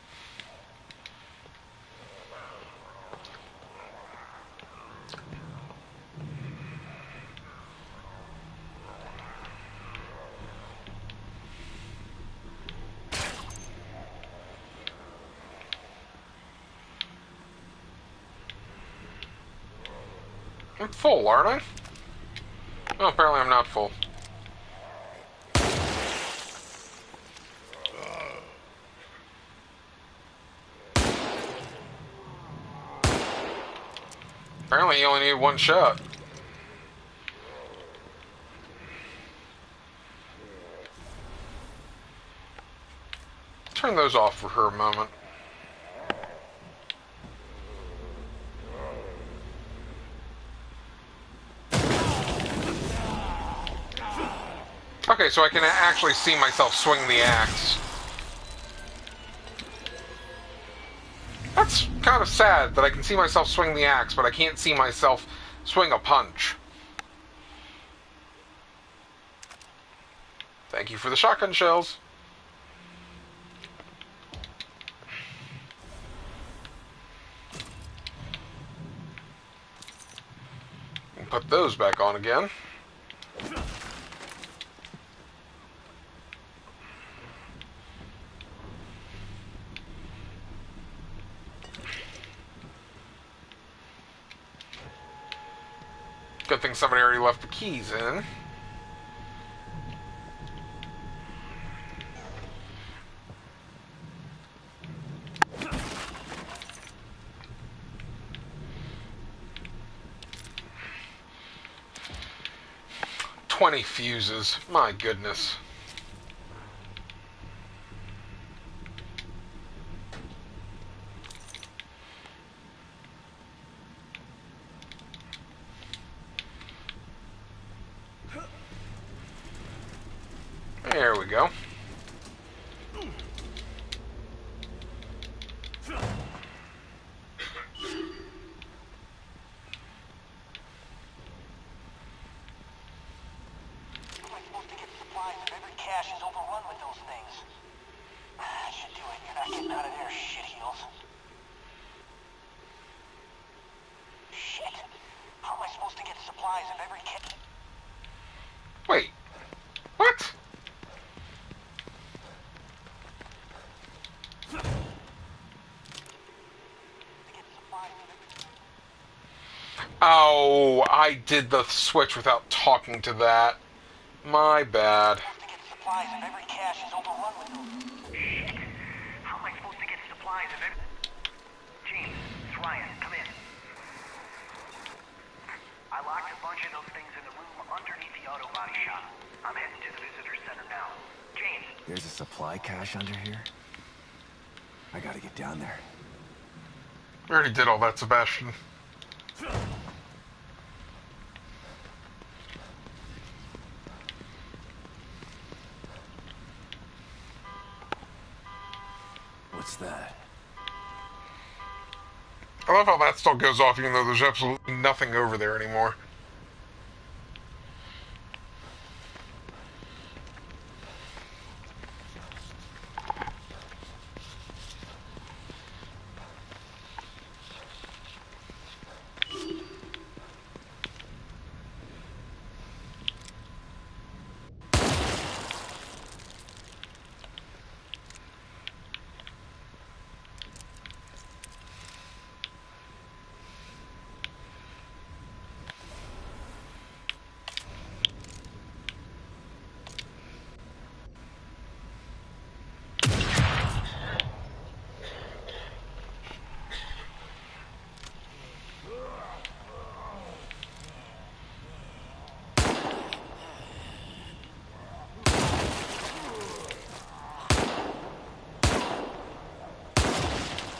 I'm full, aren't I? Oh, apparently I'm not full. Apparently you only need one shot. Turn those off for her a moment. Okay, so I can actually see myself swing the axe. That's kind of sad that I can see myself swing the axe, but I can't see myself swing a punch. Thank you for the shotgun shells. Put those back on again. Good thing somebody already left the keys in. "20 fuses. My goodness. There we go. Wait. What? Oh, I did the switch without talking to that. My bad. Supplies if every cache is overrun with them. Shit. How am I supposed to get supplies if every... James, it's Ryan. Come in. I locked a bunch of those things in the room underneath the auto body shop. I'm heading to the visitor center now. James. There's a supply cache under here? I gotta get down there. We already did all that, Sebastian. What's that? I love how that still goes off even though there's absolutely nothing over there anymore.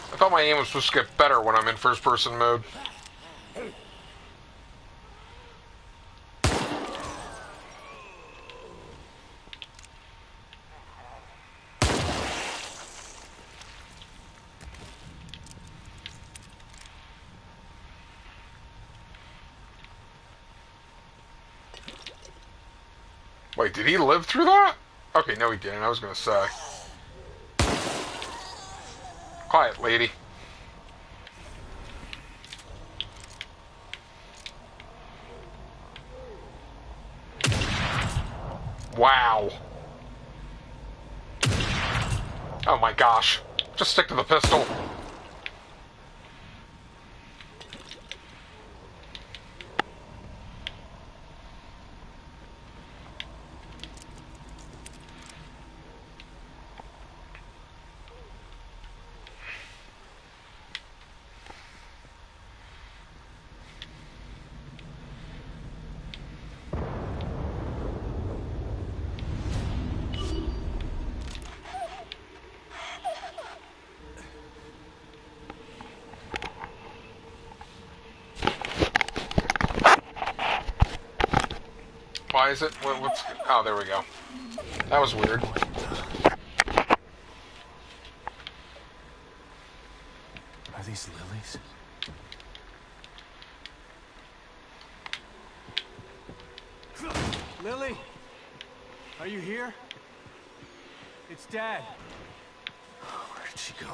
I thought my aim was supposed to get better when I'm in first-person mode. Wait, did he live through that? Okay, no he didn't. I was gonna say. Quiet, lady. Wow. Oh my gosh. Just stick to the pistol. is it? What's... Oh, there we go. That was weird. Are these lilies? Lily? Are you here? It's Dad. Where did she go?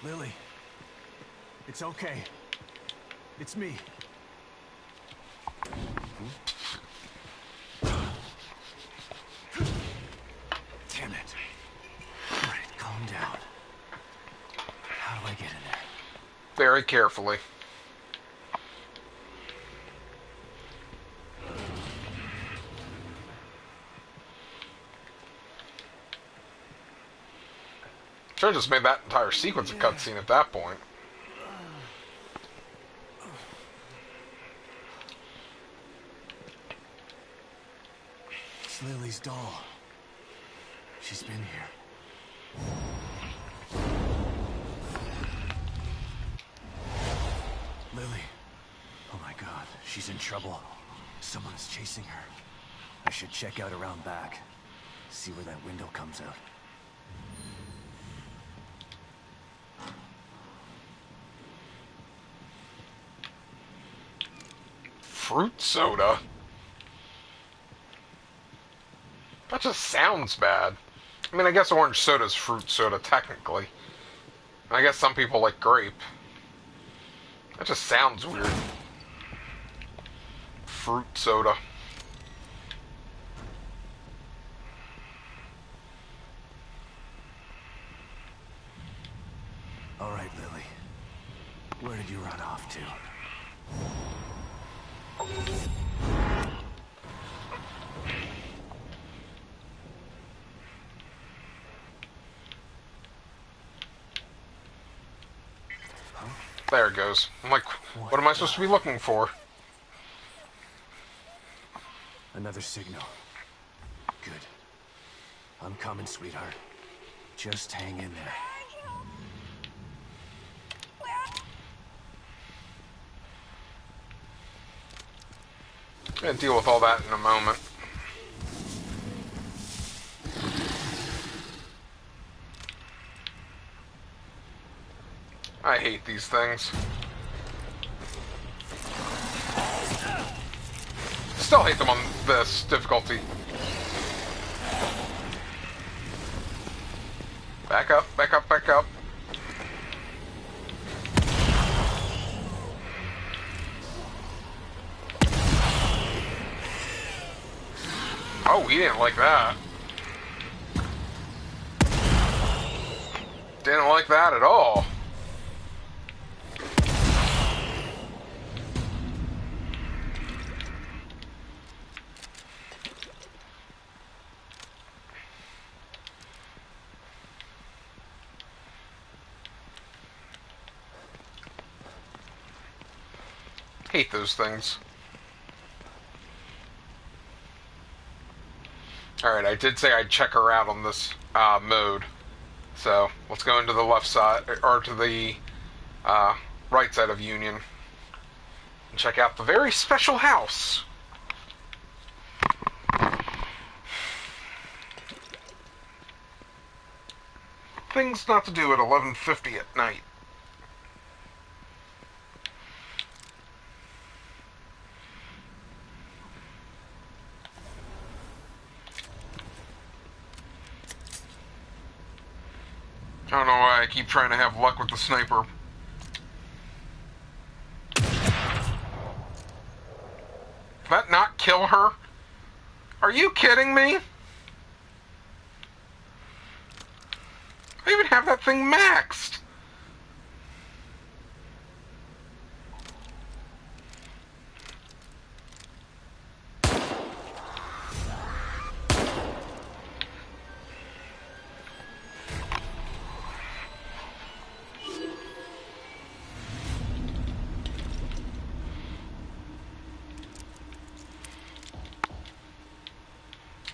Lily. It's okay. It's me. Damn it. All right, calm down. How do I get in there? Very carefully. Should have just made that entire sequence a cutscene at that point. It's Lily's doll. She's been here. Lily. Oh my god, she's in trouble. Someone is chasing her. I should check out around back. See where that window comes out. Fruit soda? That just sounds bad. I mean, I guess orange soda's fruit soda, technically. I guess some people like grape. That just sounds weird. Fruit soda. All right, Lily. Where did you run off to? There it goes. I'm like, what am I supposed to be looking for? Another signal. Good. I'm coming, sweetheart. Just hang in there. I'm gonna deal with all that in a moment. I hate these things. Still hate them on this difficulty. Back up, back up, back up. Oh, he didn't like that. Didn't like that at all. Hate those things. Alright, I did say I'd check her out on this mode. So, let's go into the left side, or to the right side of Union. And check out the very special house. Things not to do at 11:50 at night. I don't know why I keep trying to have luck with the sniper. Did that not kill her? Are you kidding me? I even have that thing maxed.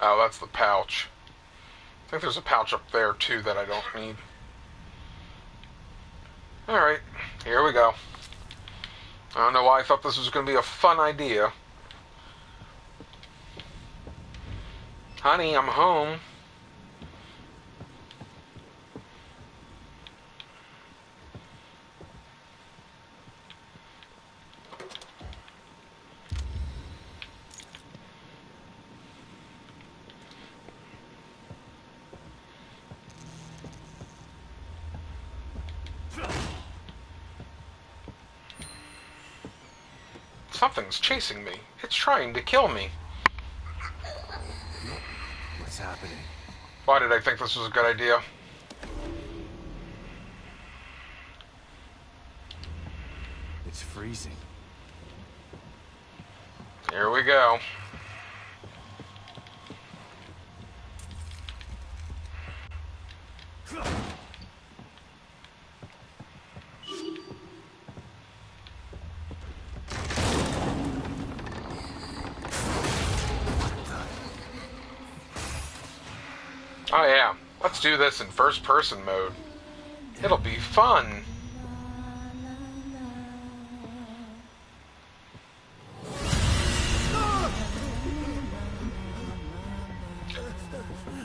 Oh, that's the pouch. I think there's a pouch up there, too, that I don't need. Alright, Here we go. I don't know why I thought this was going to be a fun idea. Honey, I'm home. Something's chasing me. It's trying to kill me. What's happening? Why did I think this was a good idea? It's freezing. Here we go. Oh yeah, let's do this in first-person mode. It'll be fun.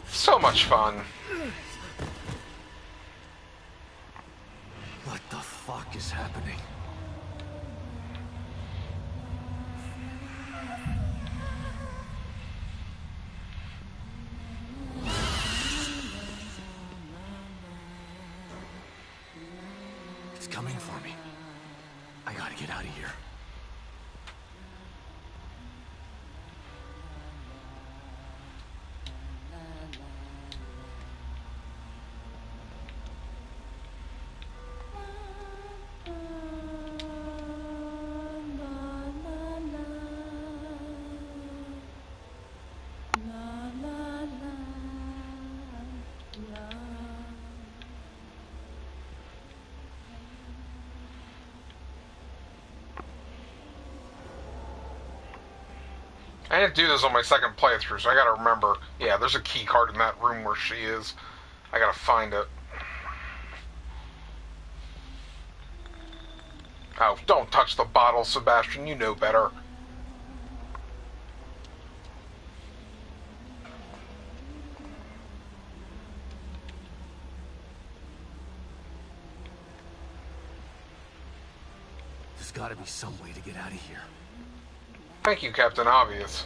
So much fun. What the fuck is happening? It's coming for me. I gotta get out of here. I didn't do this on my second playthrough, so I gotta remember. Yeah, there's a key card in that room where she is. I gotta find it. Oh, don't touch the bottle, Sebastian. You know better. There's gotta be some way to get out of here. Thank you, Captain Obvious.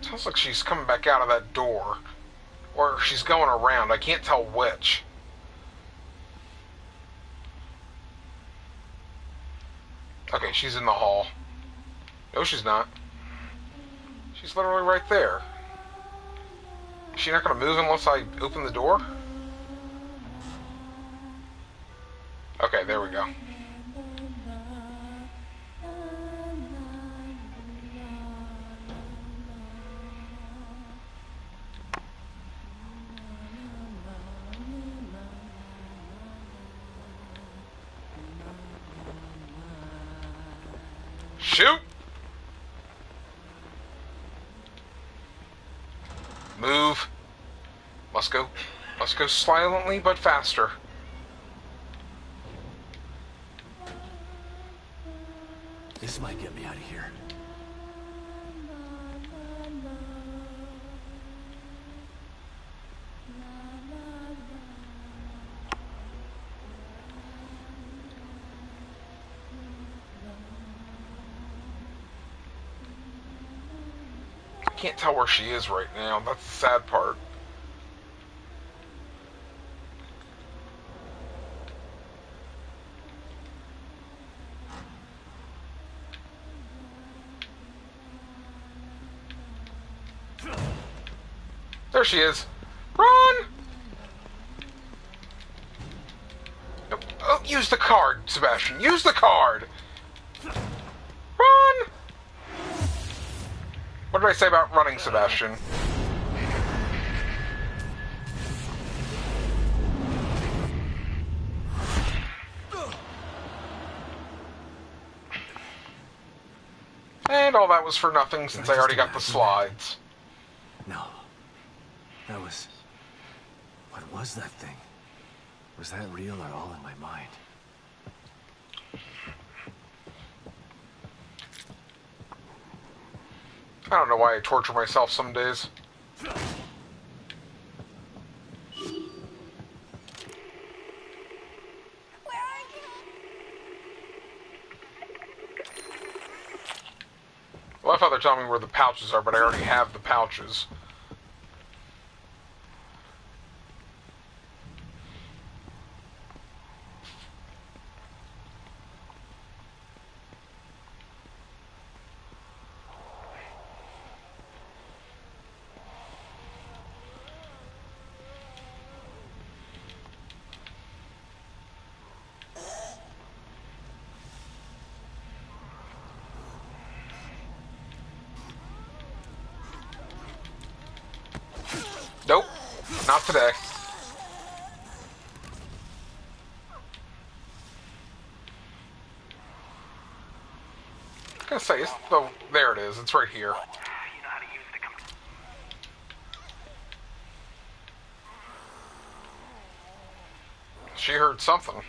Sounds like she's coming back out of that door. Or she's going around. I can't tell which. Okay, she's in the hall. No, she's not. She's literally right there. Is she not going to move unless I open the door? Okay, there we go. Shoot! Move. Must go silently but faster. This might get me out of here. I can't tell where she is right now. That's the sad part. There she is. Run! Nope. Oh, use the card, Sebastian. Use the card! Run! What did I say about running, Sebastian? And all that was for nothing since I already got the slides. No. That was... What was that thing? Was that real or all in my mind? I don't know why I torture myself some days. Well, I thought they're telling me where the pouches are, but I already have the pouches. Nope, not today. I was gonna say, there it is. It's right here. You know how to use the She heard something.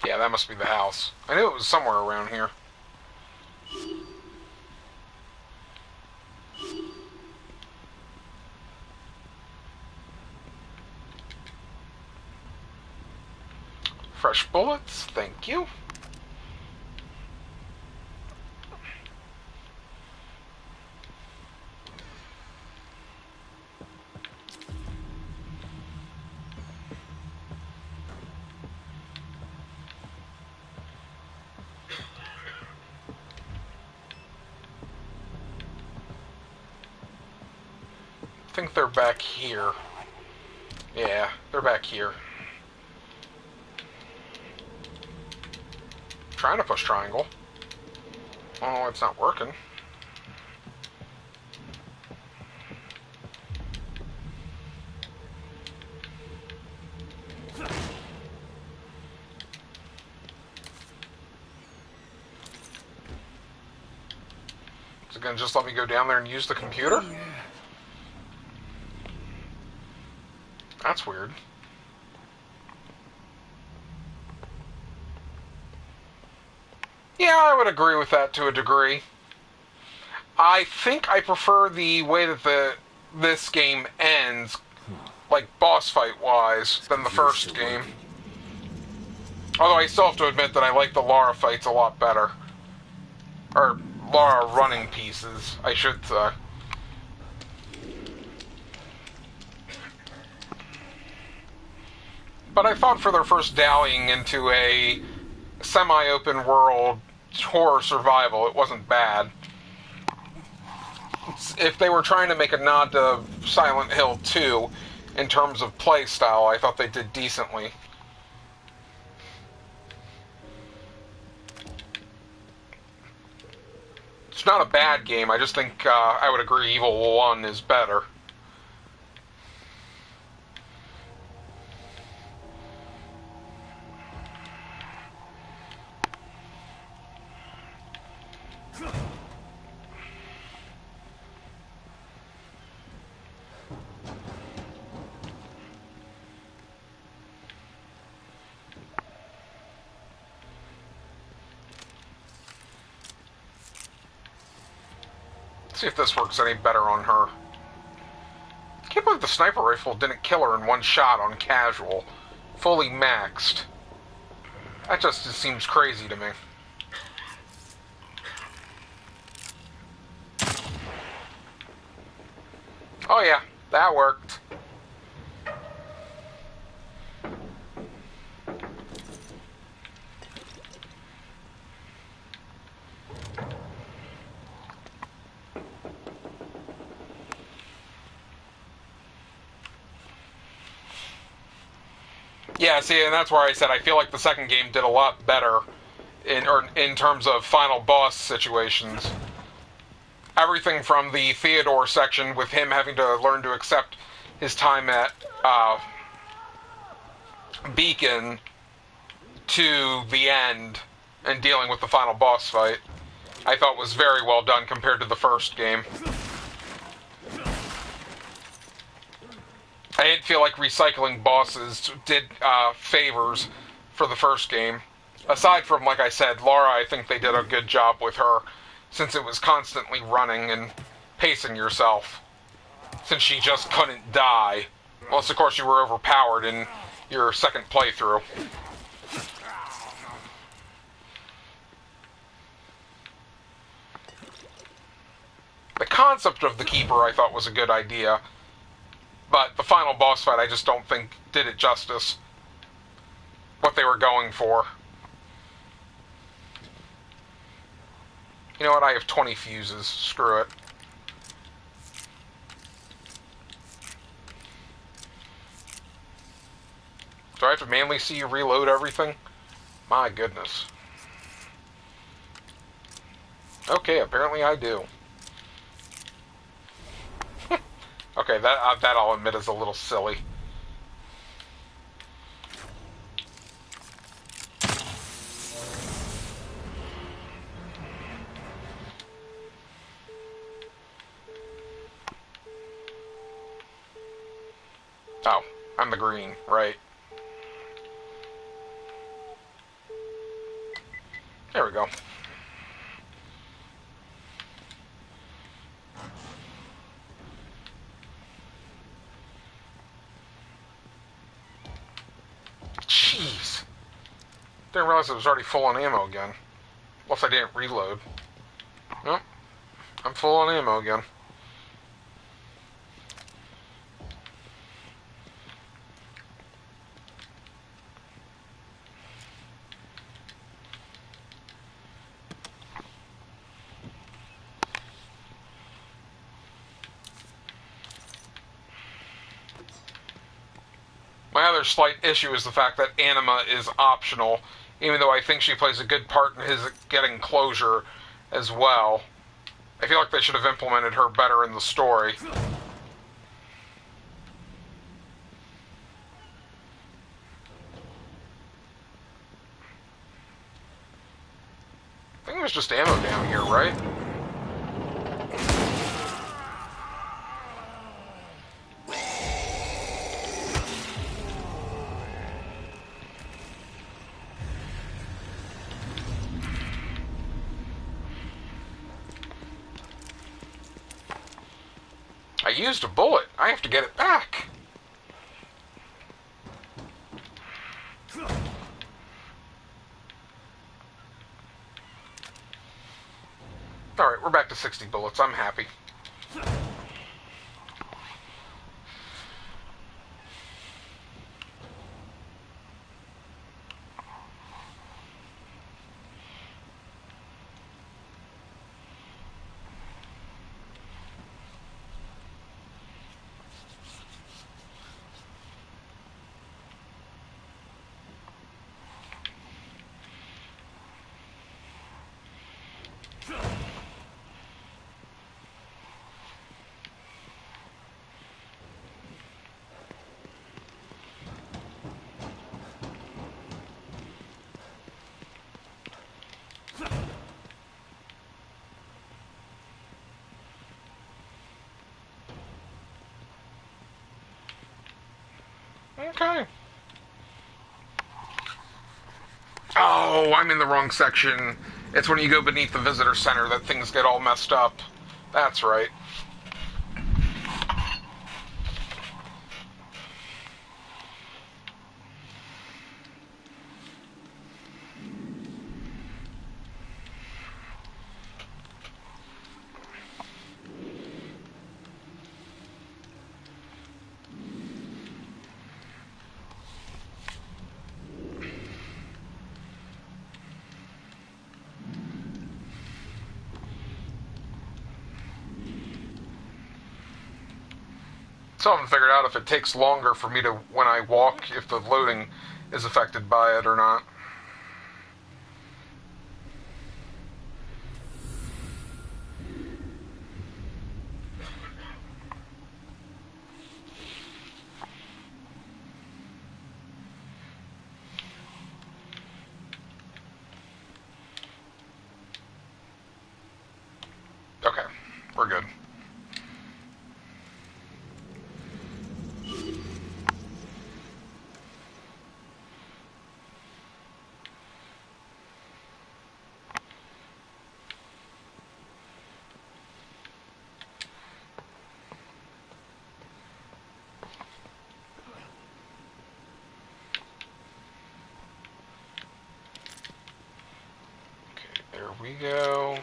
Yeah, that must be the house. I knew it was somewhere around here. Fresh bullets, thank you. I think they're back here. Yeah, they're back here. Trying to push triangle. Oh, it's not working. Is it gonna just let me go down there and use the computer? That's weird. Yeah, I would agree with that to a degree. I think I prefer the way that this game ends, like boss fight wise, than the first game. Although I still have to admit that I like the Lara fights a lot better. Or Lara running pieces, I should say. But I thought for their first dallying into a semi-open world horror survival, it wasn't bad. If they were trying to make a nod to Silent Hill 2 in terms of play style, I thought they did decently. It's not a bad game, I just think I would agree Evil 1 is better. See if this works any better on her. I can't believe the sniper rifle didn't kill her in one shot on casual. Fully maxed. That just seems crazy to me. Oh yeah, that worked. Yeah, see, and that's where I said I feel like the second game did a lot better in terms of final boss situations. Everything from the Theodore section with him having to learn to accept his time at Beacon to the end and dealing with the final boss fight, I thought was very well done compared to the first game. I didn't feel like recycling bosses did favors for the first game. Aside from, like I said, Lara, I think they did a good job with her, since it was constantly running and pacing yourself, since she just couldn't die. Unless, of course, you were overpowered in your second playthrough. The concept of the Keeper I thought was a good idea, but the final boss fight I just don't think did it justice. What they were going for. You know what? I have 20 fuses. Screw it. Do I have to manually see you reload everything? My goodness. Okay, apparently I do. Okay, that I'll admit is a little silly. Oh, I'm the green, right. There we go. Jeez. Didn't realize it was already full on ammo again. Unless I didn't reload. Nope. I'm full on ammo again. My other slight issue is the fact that Anima is optional, even though I think she plays a good part in his getting closure as well. I feel like they should have implemented her better in the story. I think it was just ammo down here, right? I used a bullet. I have to get it back. Alright, we're back to 60 bullets. I'm happy. Okay. Oh, I'm in the wrong section. It's when you go beneath the visitor center that things get all messed up. That's right. Still haven't figured out if it takes longer for me to, when I walk, if the loading is affected by it or not. we're good. There we go.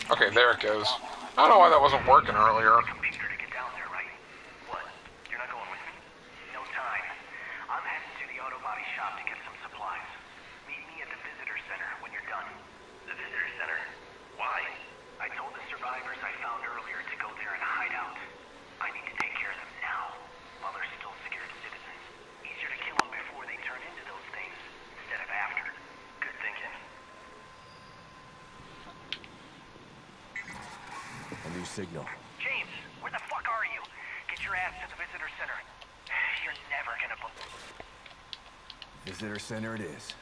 Okay, there it goes. I don't know why that wasn't working earlier. Computer to get down there, right? What? You're not going with me? No time. I'm heading to the auto body shop to get some supplies. Meet me at the visitor center when you're done. The visitor center? Why? I told the survivors I found earlier to go there and hide out. I need to take care of them now, while they're still scared citizens. Easier to kill them before they turn into those things, instead of after. Good thinking. A new signal. James, where the fuck are you? Get your ass to the visitor center. You're never gonna Visitor center it is.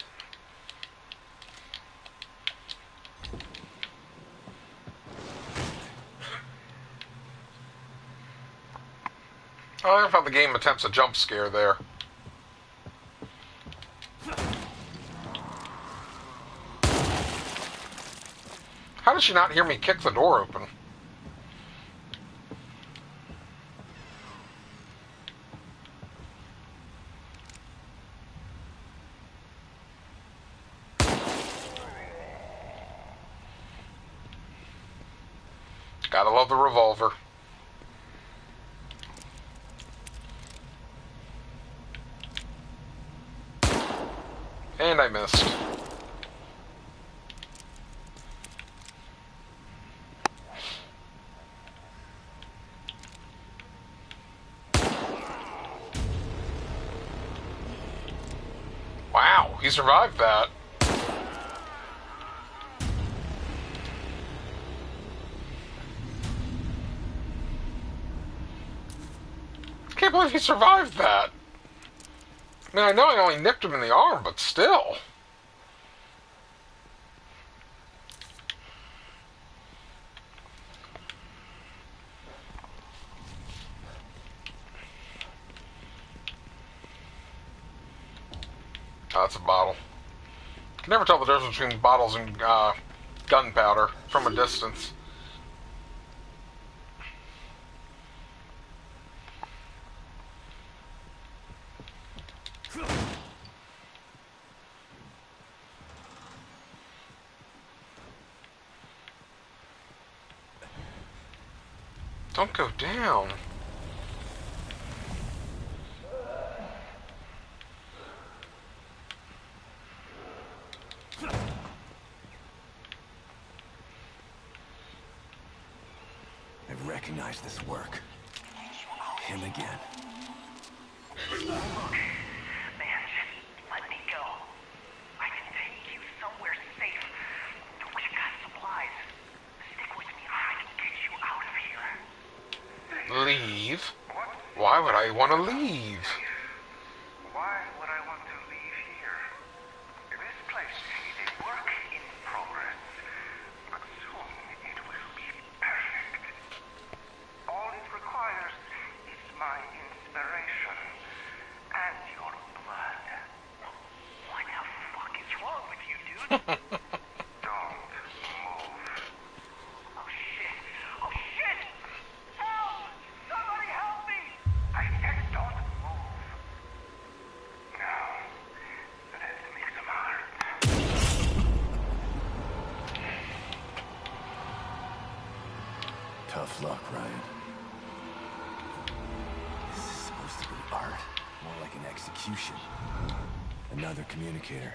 I like how the game attempts a jump scare there. How did she not hear me kick the door open? Gotta love the revolver. And I missed. Wow, he survived that. I can't believe he survived that. I mean, I know I only nipped him in the arm, but still. Oh, that's a bottle. You can never tell the difference between bottles and gunpowder from a distance. Don't go down. I've recognized this work. Him again. Look, man, just let me go. I can take you somewhere safe. We got supplies. Stick with me. I can get you out of here. Leave? Why would I want to leave? Why would I want to leave here? This place is a work in progress, but soon it will be perfect. All it requires is my inspiration and your blood. What the fuck is wrong with you, dude? Don't move. Oh shit! Oh shit! Help! Somebody help me! I said don't move. Now, let's make some art. Tough luck, Ryan. This is supposed to be art. More like an execution. Another communicator.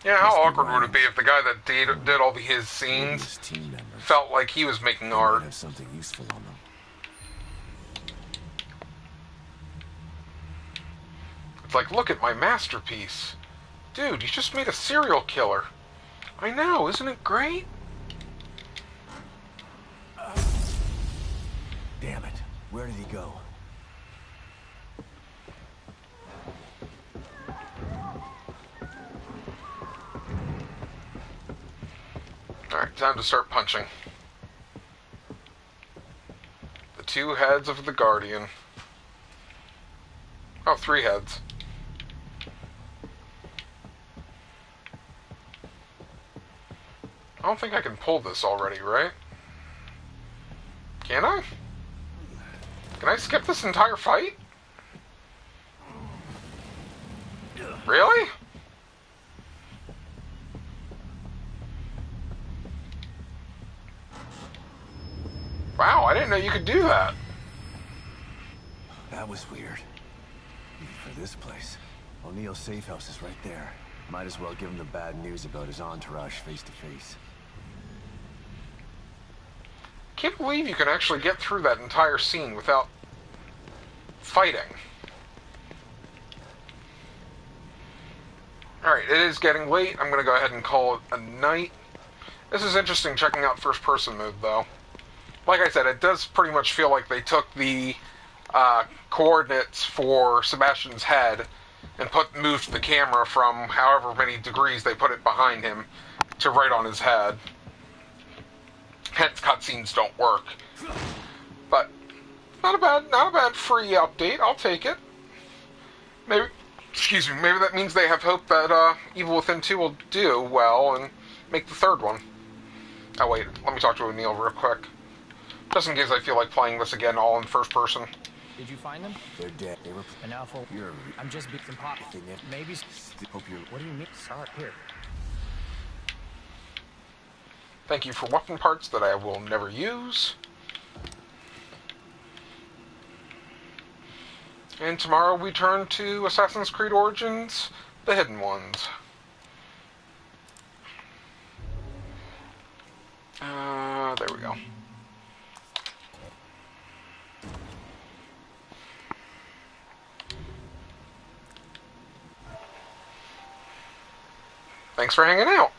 Yeah, how Must be awkward would it be Ryan's. if the guy that did all his Maybe scenes his team members felt like he was making might art? have something useful on them. It's like, look at my masterpiece. Dude, you just made a serial killer. I know, isn't it great? Damn it. Where did he go? time to start punching. The two heads of the Guardian. Oh, three heads. I don't think I can pull this already, right? Can I? Can I skip this entire fight? Really? Wow, I didn't know you could do that. That was weird. For this place. O'Neill's safe house is right there. Might as well give him the bad news about his entourage face to face. Can't believe you can actually get through that entire scene without fighting. Alright, it is getting late. I'm going to go ahead and call it a night. This is interesting checking out first-person mode, though. Like I said, it does pretty much feel like they took the coordinates for Sebastian's head and moved the camera from however many degrees they put it behind him to right on his head. Hence, cutscenes don't work. But not a bad free update. I'll take it. Maybe that means they have hope that Evil Within 2 will do well and make the third one. Oh wait, let me talk to O'Neill real quick. Just in case I feel like playing this again all in first person. Did you find them? They're dead. They were... And now for... I'm just beating pop. Maybe... Hope you're... What do you mean? Sorry, here. Thank you for weapon parts that I will never use. And tomorrow we turn to Assassin's Creed Origins, The Hidden Ones. There we go. Thanks for hanging out.